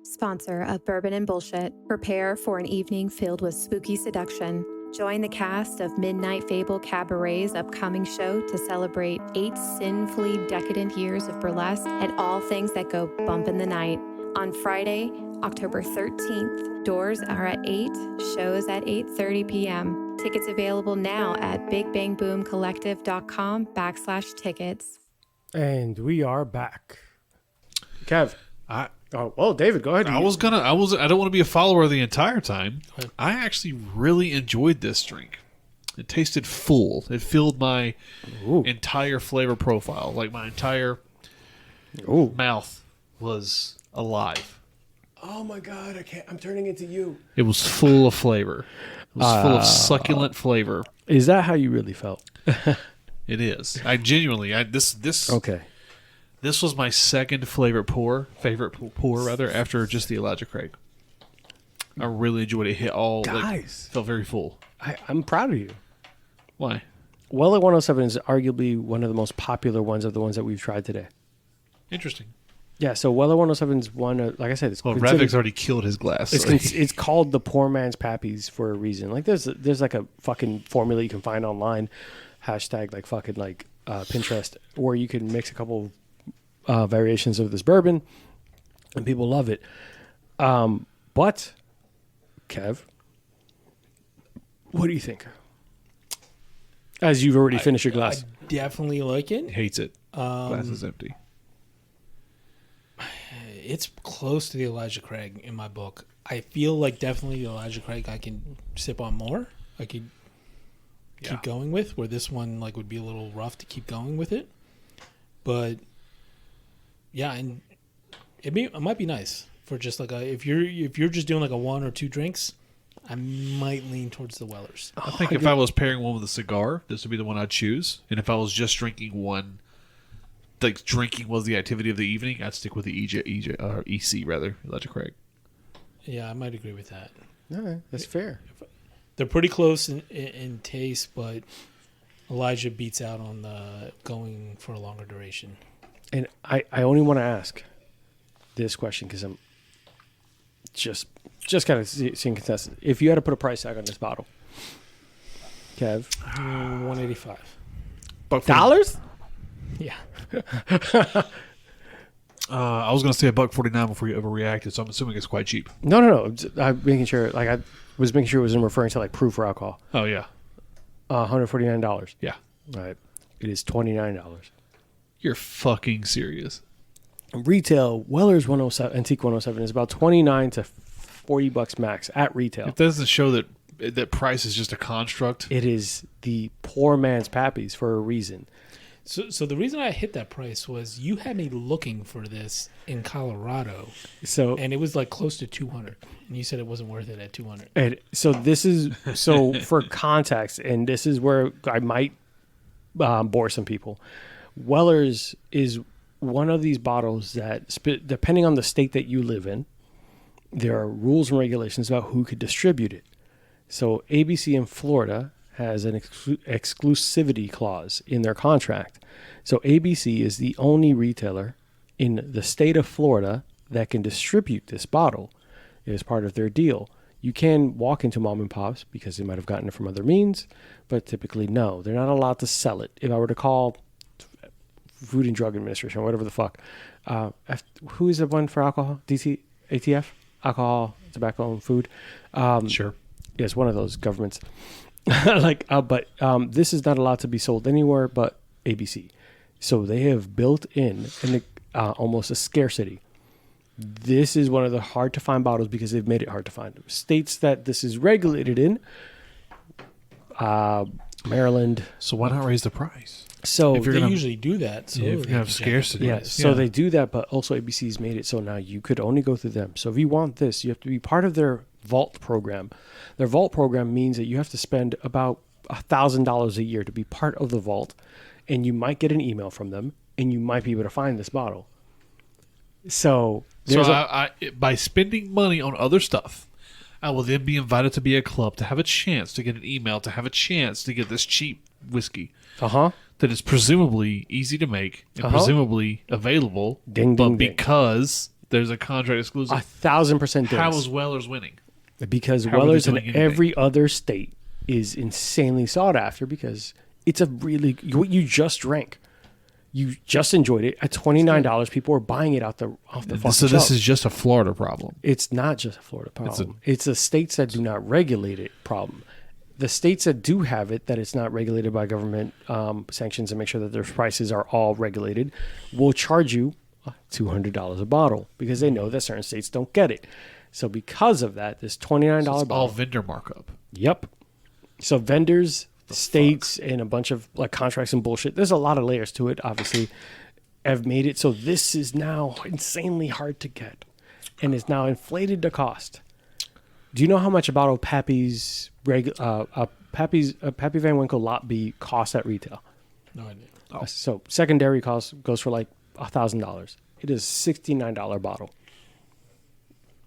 Sponsor of Bourbon and Bullshit. Prepare for an evening filled with spooky seduction. Join the cast of Midnight Fable Cabaret's upcoming show to celebrate 8 sinfully decadent years of burlesque and all things that go bump in the night. On Friday, October 13th, doors are at 8, shows at 8:30 p.m. Tickets available now at bigbangboomcollective.com/tickets. And we are back. Kev. David, go ahead. I don't want to be a follower the entire time. I actually really enjoyed this drink. It tasted full. It filled my entire flavor profile. Like my entire mouth was alive. Oh my God, I'm turning into you. It was full of flavor. It was full of succulent flavor. Is that how you really felt? It is. I genuinely, Okay. This was my second favorite pour after just the Elijah Craig. I really enjoyed it. It hit all, Guys. felt very full. I'm proud of you. Why? Weller 107 is arguably one of the most popular ones of the ones that we've tried today. Interesting. Yeah, so Weller 107 is one, like I said, it's Well, considered- Ravic's already killed his glass. It's called the poor man's Pappy's for a reason. Like there's like a fucking formula you can find online, hashtag like fucking like Pinterest, where you can mix a couple variations of this bourbon, and people love it. But Kev, what do you think? As you've already finished your glass. I definitely like it. Hates it. Glass is empty. It's close to the Elijah Craig in my book. I feel like definitely the Elijah Craig I can sip on more. I could keep going with, where this one like would be a little rough to keep going with it. But yeah, and it might be nice for just like if you're just doing like a 1 or 2 drinks, I might lean towards the Wellers. I think if I was pairing one with a cigar, this would be the one I'd choose. And if I was just drinking one, like drinking was the activity of the evening, I'd stick with the EC rather, Elijah Craig. Yeah, I might agree with that. All right, that's fair. They're pretty close in taste, but Elijah beats out on the going for a longer duration. And I only want to ask this question because I'm just kind of seeing contested. If you had to put a price tag on this bottle, Kev, $185. dollars? Yeah. I was going to say $1.49 before you overreacted, so I'm assuming it's quite cheap. No. I'm making sure. Like I was making sure it wasn't referring to like proof or alcohol. Oh yeah, $149. yeah. All right, it is $29. You're fucking serious. Retail Weller's 107 Antique 107 is about $29 to $40 max at retail. It doesn't show that price is just a construct. It is the poor man's Pappy's for a reason. So the reason I hit that price was you had me looking for this in Colorado, So and it was like close to 200, and you said it wasn't worth it at 200. And so this is so for context, and this is where I might bore some people. Weller's is one of these bottles that, depending on the state that you live in, there are rules and regulations about who could distribute it. So ABC in Florida has an exclusivity clause in their contract. So ABC is the only retailer in the state of Florida that can distribute this bottle. It is part of their deal. You can walk into mom and pops because they might have gotten it from other means, but typically no, they're not allowed to sell it. If I were to call Food and Drug Administration, whatever the fuck, who is the one for alcohol? ATF? Alcohol, tobacco, and food. Sure. Yes, one of those governments. But this is not allowed to be sold anywhere but ABC. So they have built in almost a scarcity. This is one of the hard to find bottles because they've made it hard to find. States that this is regulated in, Maryland. So why not raise the price? So If you're They gonna- usually do that. So if you have scarcity. yes, so they do that, but also ABC's made it so now you could only go through them. So if you want this, you have to be part of their vault program. Their vault program means that you have to spend about $1,000 a year to be part of the vault, and you might get an email from them, and you might be able to find this bottle. So there's by spending money on other stuff, I will then be invited to be a club to have a chance to get an email, to have a chance to get this cheap whiskey that is presumably easy to make and presumably available, Ding, but ding, ding. because there's a contract exclusive. 1,000% How dings. is Weller's winning? Because How are they Weller's in doing anything? every other state is insanely sought after because it's a really what you just drank. You just enjoyed it at $29. People are buying it off the fucking So shelf. this is just a Florida problem. It's not just a Florida problem. It's the states that do not regulate it problem. The states that do have it, that it's not regulated by government sanctions and make sure that their prices are all regulated, will charge you $200 a bottle because they know that certain states don't get it. So because of that, this $29 It's bottle. all vendor markup. Yep. So vendors, states, and a bunch of like contracts and bullshit. There's a lot of layers to it. Obviously, have made it so this is now insanely hard to get, and it's now inflated the cost. Do you know how much a bottle of Pappy's Pappy Van Winkle Lot B costs at retail? No idea. So secondary cost goes for like $1,000. It is $69 bottle.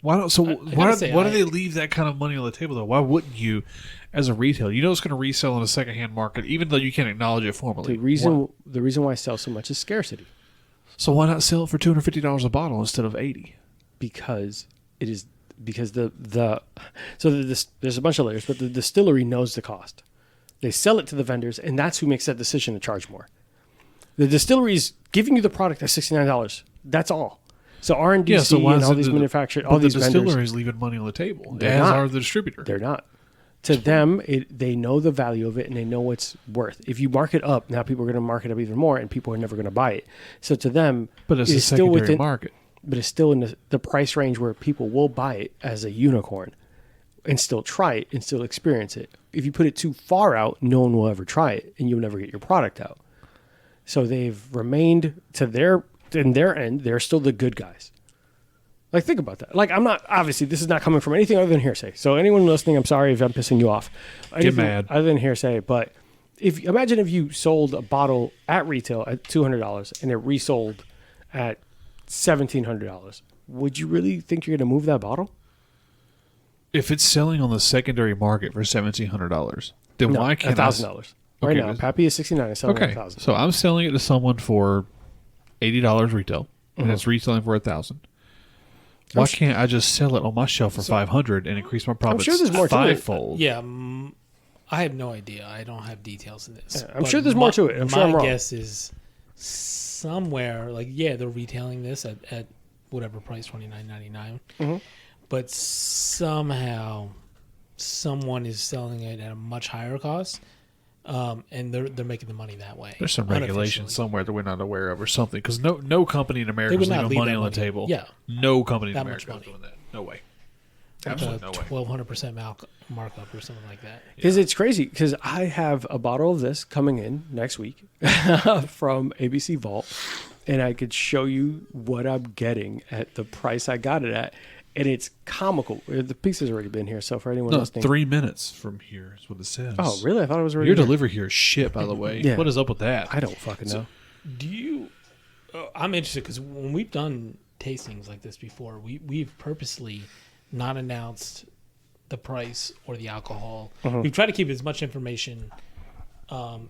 Why don't? So why do say they leave that kind of money on the table though? Why wouldn't you, as a retailer, you know it's going to resell in a secondhand market, even though you can't acknowledge it formally. The reason why I sell so much is scarcity. So why not sell it for $250 a bottle instead of $80? Because it is there's a bunch of layers, but the distillery knows the cost. They sell it to the vendors, and that's who makes that decision to charge more. The distillery is giving you the product at $69. That's all. So R&DC and all these manufacturers, all these vendors, the distillery is leaving money on the table, They're as not. are the distributor. they're not. To them, they know the value of it and they know what it's worth. If you mark it up, now people are going to mark it up even more, and people are never going to buy it. So to them, But it's a still secondary within market. but it's still in the price range where people will buy it as a unicorn and still try it and still experience it. If you put it too far out, no one will ever try it and you'll never get your product out. So they've remained to their end, they're still the good guys. Like, think about that. Like, I'm not, obviously, this is not coming from anything other than hearsay. So anyone listening, I'm sorry if I'm pissing you off. Anything mad. Other than hearsay, but imagine if you sold a bottle at retail at $200 and it resold at $1,700. Would you really think you're going to move that bottle? If it's selling on the secondary market for $1,700, then No, why can't I? $1,000. Right Okay, now, this- Pappy is $69 and selling Okay, at $1,000. so I'm selling it to someone for $80 retail, and it's retailing for $1,000. Why can't I just sell it on my shelf for $500 and increase my profits sure there's more to it. fivefold? Yeah, I have no idea. I don't have details in this. Yeah, I'm But sure there's more to it. I'm sure I'm my wrong. guess is somewhere they're retailing this at whatever price, $29.99. Mm-hmm. But somehow someone is selling it at a much higher cost, and they're making the money that way. There's some regulation unofficially. somewhere that we're not aware of or something, because no company in America They would is not leaving leave money that on the money. table. Yeah. No company in That America much is money. doing that. No way. Absolutely no way. 1,200% markup or something like that. Because it's crazy. Because I have a bottle of this coming in next week from ABC Vault, and I could show you what I'm getting at the price I got it at, and it's comical. The pizza's already been here, so for anyone No, listening, 3 minutes from here is what it says. oh really? I thought it was already Your here. delivery here is shit, by the way. Yeah. What is up with that? I don't fucking know. Do you? I'm interested because when we've done tastings like this before, we've purposely not announced the price or the alcohol. We've tried to keep as much information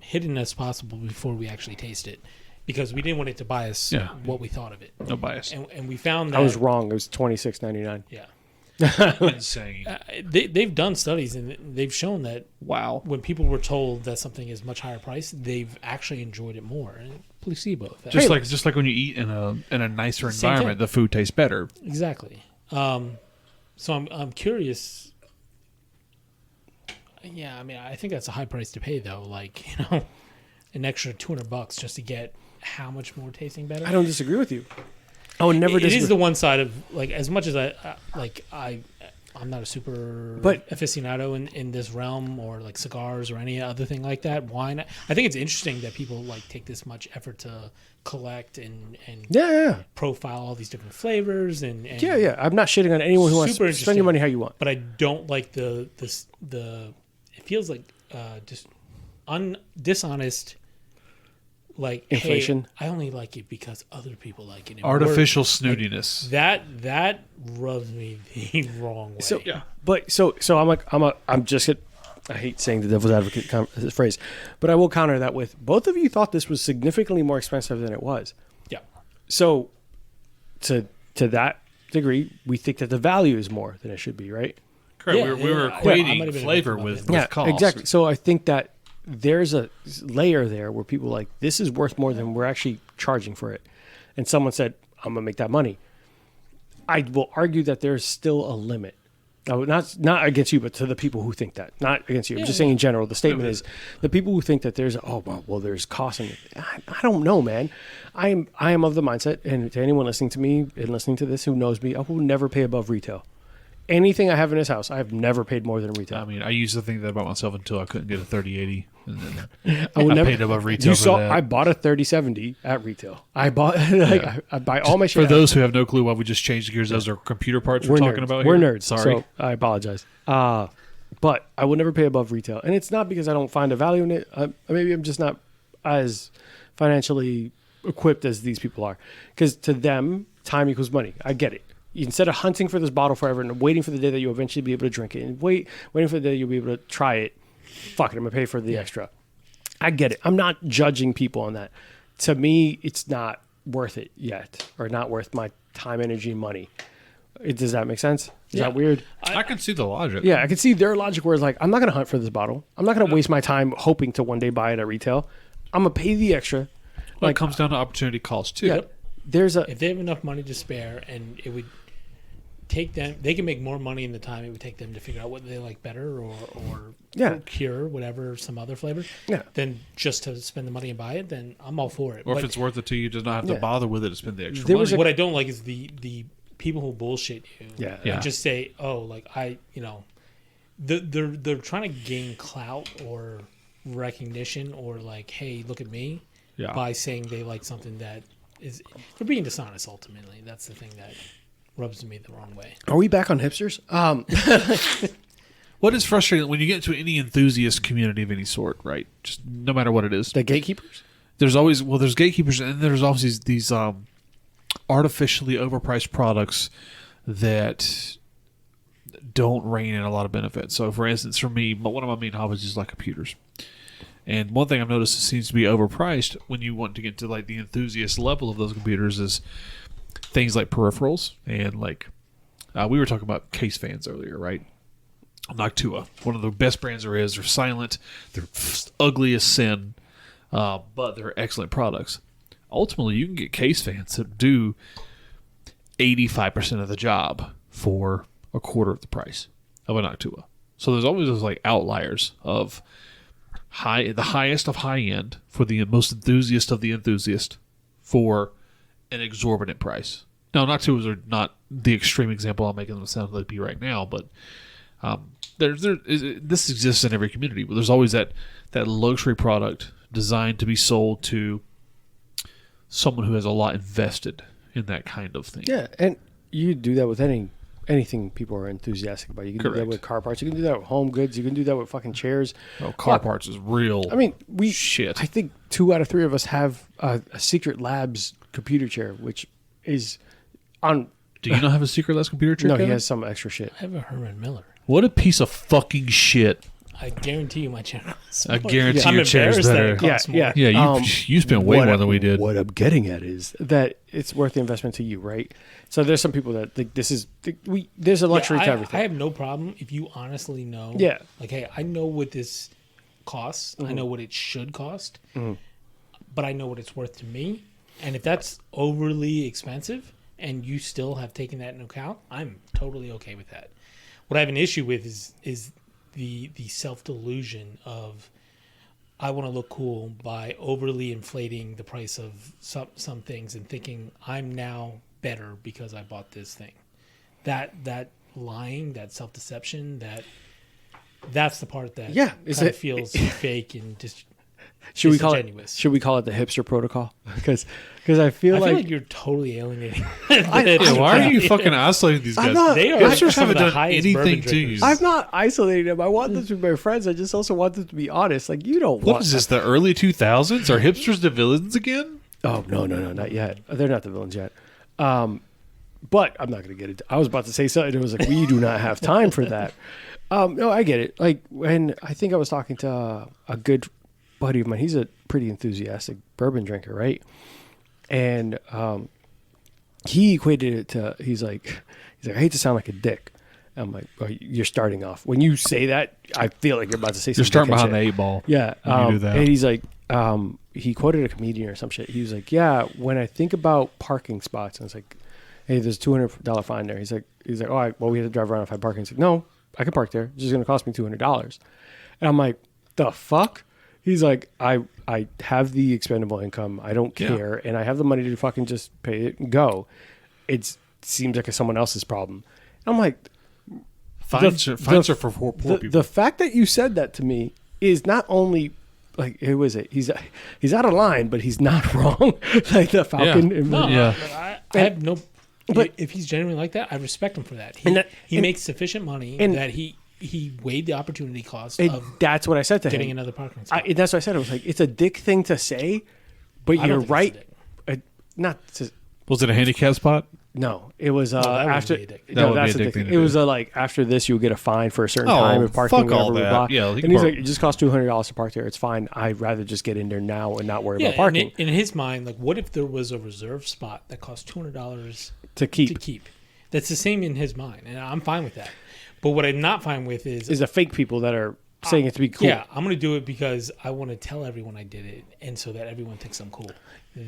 hidden as possible before we actually taste it, because we didn't want it to bias what we thought of it. No bias. And we found that I was wrong. It was $26.99. Yeah, Insane. they've done studies and they've shown that Wow. when people were told that something is much higher price, they've actually enjoyed it more. And placebo effect. Just like when you eat in a nicer Same environment, thing. the food tastes better. Exactly. So I'm curious. Yeah, I mean, I think that's a high price to pay, though. Like, an extra $200 just to get how much more tasting better. I don't disagree with you. I would never It disagree. is the one side of, like, as much as I'm not a super aficionado in this realm, or like cigars or any other thing like that. Wine. I think it's interesting that people like take this much effort to collect and yeah. profile all these different flavors and Yeah. I'm not shitting on anyone who wants Super to spend your interesting. money how you want. But I don't like the it feels like just dishonest, like, Inflation. Hey, I only like it because other people like it. And Artificial we're- snootiness. that rubs me the wrong way. So I'm just I hate saying the devil's advocate phrase, but I will counter that with both of you thought this was significantly more expensive than it was. Yeah. So to that degree, we think that the value is more than it should be, right? Correct. Yeah, we were I might have equating been flavor about with, that. with cost. exactly. So I think that there's a layer there where people are like, this is worth more than we're actually charging for it. And someone said, I'm going to make that money. I will argue that there's still a limit. Now, not against you, but to the people who think that. Not against you. I'm just saying in general. The statement is the people who think that there's there's cost in it. I don't know, man. I am of the mindset, and to anyone listening to me and listening to this who knows me, I will never pay above retail. Anything I have in this house, I have never paid more than retail. I mean, I used to think that about myself until I couldn't get a 3080, and then I would never paid above retail. You for saw, that. I bought a 3070 at retail. I bought I buy all my shit. For at- those who have no clue why we just changed gears, those are computer parts we're talking nerds. about We're here. nerds. Sorry. So I apologize. But I will never pay above retail, and it's not because I don't find a value in it. Maybe I'm just not as financially equipped as these people are. Because to them, time equals money. I get it. Instead of hunting for this bottle forever and waiting for the day that you'll eventually be able to drink it, and waiting for the day you'll be able to try it, fuck it, I'm gonna pay for the extra. I get it. I'm not judging people on that. To me, it's not worth it yet, or not worth my time, energy, money. Does that make sense? Is that weird? I can see the logic. Yeah, I can see their logic where it's like, I'm not going to hunt for this bottle. I'm not going to waste my time hoping to one day buy it at retail. I'm going to pay the extra. Well, it comes down to opportunity cost too. Yeah, there's a if they have enough money to spare, and it would take them, they can make more money in the time it would take them to figure out what they like better, or cure whatever, some other flavor. Yeah. Then just to spend the money and buy it, then I'm all for it. Or But if it's worth it to you, just not have to Yeah. bother with it to spend the extra There money. was a- what I don't like is the people who bullshit you. Yeah. And just say, oh, like they're trying to gain clout or recognition, or like, hey, look at me, Yeah. by saying they like something that is, they're being dishonest. Ultimately, that's the thing that rubs me the wrong way. Are we back on hipsters? What is frustrating when you get into any enthusiast community of any sort, right? Just no matter what it is, The gatekeepers? there's always there's gatekeepers, and there's always these artificially overpriced products that don't rein in a lot of benefits. So, for instance, for me, one of my main hobbies is like computers. And one thing I've noticed that seems to be overpriced when you want to get to like the enthusiast level of those computers is things like peripherals, and like we were talking about case fans earlier, right? Noctua, one of the best brands there is. They're silent, they're ugly as sin, but they're excellent products. Ultimately, you can get case fans that do 85% of the job for a quarter of the price of a Noctua. So there's always those like outliers of the highest of high end for the most enthusiast of the enthusiast for an exorbitant price. No, not tubas are not the extreme example I'm making them sound like be right now, but this exists in every community. But there's always that luxury product designed to be sold to someone who has a lot invested in that kind of thing. Yeah, and you do that with anything people are enthusiastic about. You can do that with car parts. You can do that with home goods. You can do that with fucking chairs. Oh, car parts is real. I mean, shit. I think 2 out of 3 of us have a Secret Labs computer chair, which is on. Do you not have a Secret Labs computer chair? No, Kevin? he has some extra shit. I have a Herman Miller. What a piece of fucking shit. I guarantee you my chair costs more. I guarantee I'm your chair's embarrassed that better. it costs more. Yeah, you spent way more than we did. What I'm getting at is that it's worth the investment to you, right? So there's some people that think this is there's a luxury to everything. I have no problem if you honestly know. Yeah. Like, hey, I know what this costs. I know what it should cost. But I know what it's worth to me. And if that's overly expensive and you still have taken that into account, I'm totally okay with that. What I have an issue with is the self-delusion of I want to look cool by overly inflating the price of some things and thinking I'm now better because I bought this thing. That lying, that self-deception, that's the part that kind of feels fake and just should we call disingenuous. Should we call it the hipster protocol? Because I feel like you're totally alienating. Why are you fucking isolating these guys? They are hipsters some of haven't the done highest anything bourbon to you. drinkers. I'm not isolating them. I want them to be my friends. I just also want them to be honest. Like, you don't want. What is this, the early 2000s? Are hipsters the villains again? Oh, no, not yet. They're not the villains yet. But I'm not going to get it. I was about to say something. It was like, we do not have time for that. No, I get it. Like, when I think I was talking to a good buddy of mine, he's a pretty enthusiastic bourbon drinker, right? And he equated it to, he's like, I hate to sound like a dick. I'm like, oh, you're starting off. When you say that, I feel like you're about to say something. You're starting behind the 8 ball. Yeah. You do that. And he's like, he quoted a comedian or some shit. He was like, yeah, when I think about parking spots, and it's like, hey, there's a $200 fine there. He's like, oh, well, we have to drive around if I park. He's like, no, I can park there. It's just going to cost me $200. And I'm like, the fuck? He's like, I have the expendable income. I don't care. And I have the money to fucking just pay it and go. It seems like it's someone else's problem. I'm like, Fines are for poor people. The fact that you said that to me is not only like, who is it? He's out of line, but he's not wrong. Like the Falcon. I have no. But if he's genuinely like that, I respect him for that. He makes sufficient money that he weighed the opportunity cost of that's what I said to getting him. another parking spot. That's what I said. I was like, it's a dick thing to say, but you're right. Was it a handicap spot? No, it was after. That's a dick thing. It was like after this, you'll get a fine for a certain time of parking. Fuck all that. Yeah, and he's like, it just costs $200 to park there. It's fine. I'd rather just get in there now and not worry about parking. In his mind, like, what if there was a reserve spot that cost $200 to keep? That's the same in his mind, and I'm fine with that. But what I'm not fine with is the fake people that are saying it to be cool. Yeah, I'm going to do it because I want to tell everyone I did it, and so that everyone thinks I'm cool.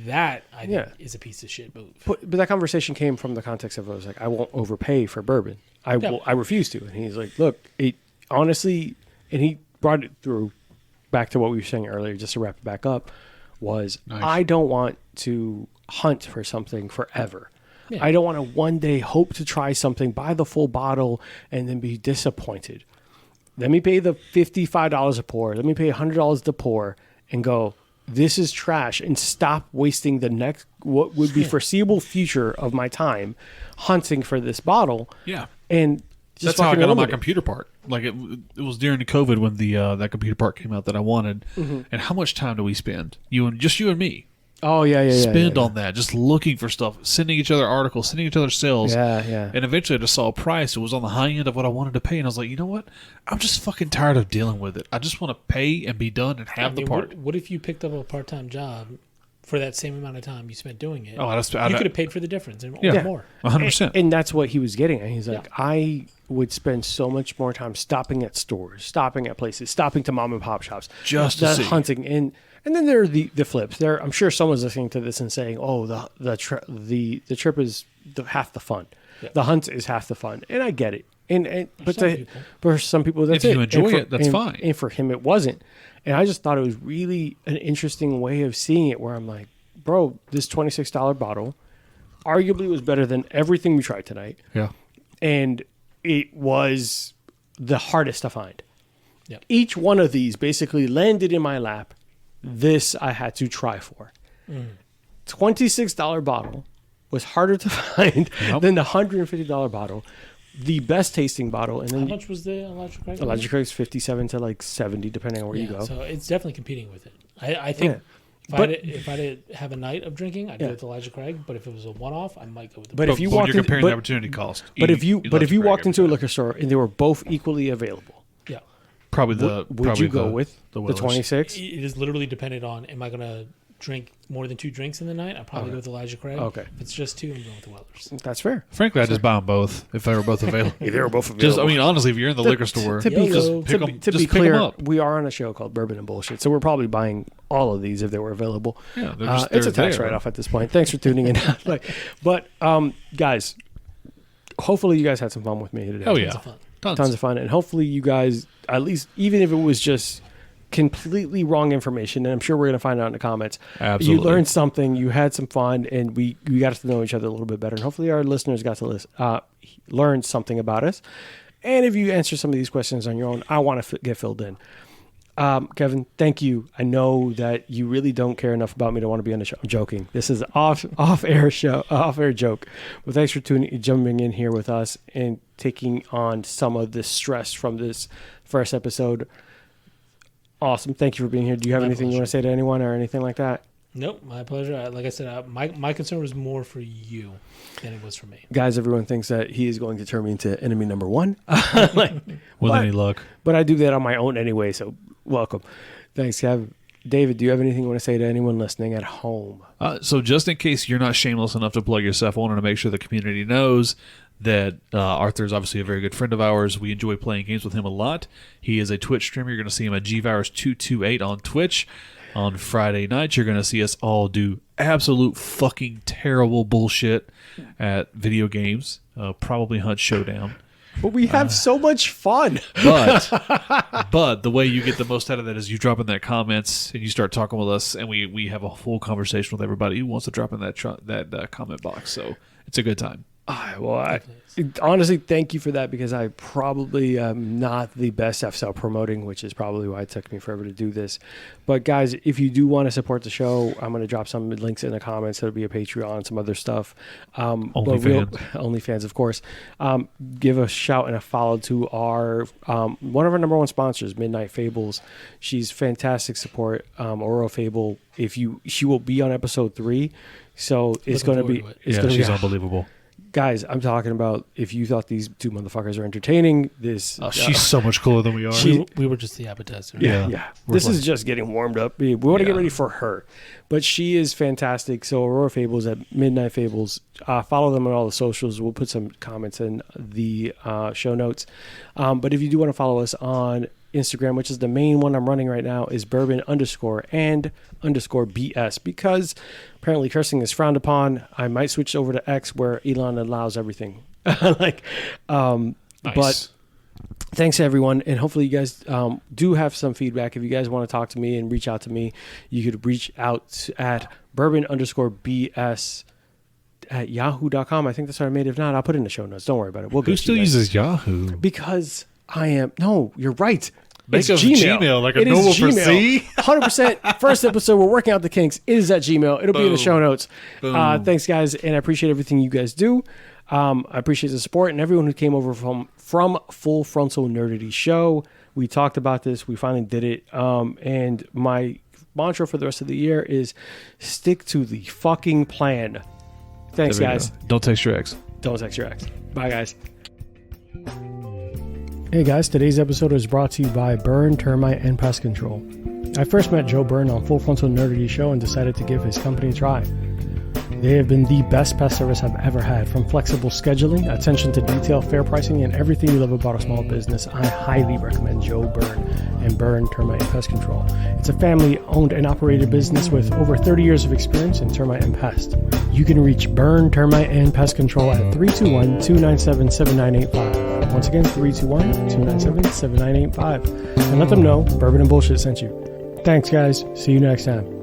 That, I think, is a piece of shit move. But that conversation came from the context of, I was like, I won't overpay for bourbon. I refuse to. And he's like, look, honestly, and he brought it through back to what we were saying earlier, just to wrap it back up, was nice. I don't want to hunt for something forever. Yeah. I don't want to one day hope to try something, buy the full bottle, and then be disappointed. Let me pay the $55 a pour. Let me pay $100 to pour and go, this is trash, and stop wasting the next, what would be foreseeable future of my time hunting for this bottle. Yeah. And just that's how I got on my computer part. Like it was during the COVID when the that computer part came out that I wanted. Mm-hmm. And how much time do we spend? You and me. Oh, yeah. Spend on that, just looking for stuff, sending each other articles, sending each other sales. Yeah. And eventually I just saw a price. It was on the high end of what I wanted to pay. And I was like, you know what? I'm just fucking tired of dealing with it. I just want to pay and be done and have the part. What if you picked up a part-time job for that same amount of time you spent doing it? Oh, you could have paid for the difference and more. 100%. And that's what he was getting at. He's like, I would spend so much more time stopping at stores, stopping at places, stopping to mom and pop shops, just to see. Hunting. And then there are the flips. I'm sure someone's listening to this and saying, "Oh, the trip is half the fun. Yeah. The hunt is half the fun." And I get it. But for some people, that's it. If you enjoy it, that's fine. And for him, it wasn't. And I just thought it was really an interesting way of seeing it. Where I'm like, bro, this $26 bottle, arguably was better than everything we tried tonight. Yeah. And it was the hardest to find. Yep. Each one of these basically landed in my lap. This I had to try for. $26 bottle was harder to find than the $150 bottle. The best tasting bottle. And How then much was the Elijah Craig? Elijah Craig's 57 to like 70, depending on where you go. So it's definitely competing with it. I think if I did have a night of drinking, I'd go with Elijah Craig. But if it was a one-off, I might go with the. But if you when walked you're in, comparing the opportunity cost. but if you Craig walked into a every liquor store and they were both equally available, yeah, probably would you go with the Willers. 26? it is literally dependent on am I going to drink more than 2 drinks in the night? I'd probably go with Elijah Craig. Okay. If it's just 2, I'm going with the Wellers. That's fair. Frankly, I'd just buy them both if they were both available. If they were both available. Just, I mean, honestly, if you're in the liquor store, to be, YOLO. pick to 'em- be just pick 'em clear, up. we are on a show called Bourbon and Bullshit, so we're probably buying all of these if they were available. Yeah, It's a they're tax there. write-off at this point. Thanks for tuning in. but guys, hopefully you guys had some fun with me today. Oh yeah, Tons of fun. Tons of fun, and hopefully you guys, at least, even if it was just completely wrong information, and I'm sure we're going to find out in the comments. Absolutely. You learned something, you had some fun, and we got to know each other a little bit better. And hopefully our listeners got to learn something about us. And if you answer some of these questions on your own, I want to get filled in. Kevin, thank you. I know that you really don't care enough about me to want to be on the show. I'm joking. This is off-air joke. But thanks for jumping in here with us and taking on some of the stress from this first episode. Awesome. Thank you for being here. Do you have anything you want to say to anyone or anything like that? Nope, my pleasure. Like I said, my concern was more for you than it was for me. Guys, everyone thinks that he is going to turn me into enemy number one. With any luck. But I do that on my own anyway, so welcome. Thanks, Kev. David, do you have anything you want to say to anyone listening at home? So just in case you're not shameless enough to plug yourself, I wanted to make sure the community knows that Arthur is obviously a very good friend of ours. We enjoy playing games with him a lot. He is a Twitch streamer. You're going to see him at gvirus228 on Twitch. On Friday nights, you're going to see us all do absolute fucking terrible bullshit at video games. Probably Hunt Showdown. But we have so much fun. But the way you get the most out of that is you drop in that comments and you start talking with us, and we have a full conversation with everybody who wants to drop in that comment box. So it's a good time. Honestly, thank you for that, because I probably am not the best at self-promoting, which is probably why it took me forever to do this. But guys, if you do want to support the show, I'm going to drop some links in the comments. There'll be a Patreon, some other stuff. OnlyFans, of course. Give a shout and a follow to our one of our number one sponsors, Midnight Fables. She's fantastic support. Aurora Fable. She will be on episode 3, so it's going to be. She's unbelievable. Guys, I'm talking about, if you thought these two motherfuckers are entertaining, this... she's so much cooler than we are. We were just the appetizer. Yeah. This is just getting warmed up. We want to get ready for her. But she is fantastic. So Aurora Fables at Midnight Fables. Follow them on all the socials. We'll put some comments in the show notes. But if you do want to follow us on Instagram, which is the main one I'm running right now, is bourbon_and_BS, because apparently cursing is frowned upon. I might switch over to X, where Elon allows everything. Nice. But thanks everyone, and hopefully you guys do have some feedback. If you guys want to talk to me and reach out to me, you could reach out at bourbon_BS at yahoo.com. I think that's what I made. If not, I'll put it in the show notes. Don't worry about it. We'll Who still uses Yahoo? Because I am... No, you're right. It's It's Gmail, like a normal for C? 100%. First episode, we're working out the kinks. It is at Gmail. It'll be in the show notes. Thanks, guys, and I appreciate everything you guys do. I appreciate the support and everyone who came over from Full Frontal Nerdity Show. We talked about this. We finally did it. And my mantra for the rest of the year is stick to the fucking plan. Thanks, guys. Don't text your ex. Don't text your ex. Bye, guys. Hey guys, today's episode is brought to you by Burn, Termite, and Pest Control. I first met Joe Byrne on Full Frontal Nerdity Show and decided to give his company a try. They have been the best pest service I've ever had, from flexible scheduling, attention to detail, fair pricing, and everything you love about a small business. I highly recommend Joe Byrne and Burn, Termite, and Pest Control. It's a family-owned and operated business with over 30 years of experience in termite and pest. You can reach Burn, Termite, and Pest Control at 321-297-7985. Once again, 321-297-7985. And let them know Bourbon and Bullshit sent you. Thanks, guys. See you next time.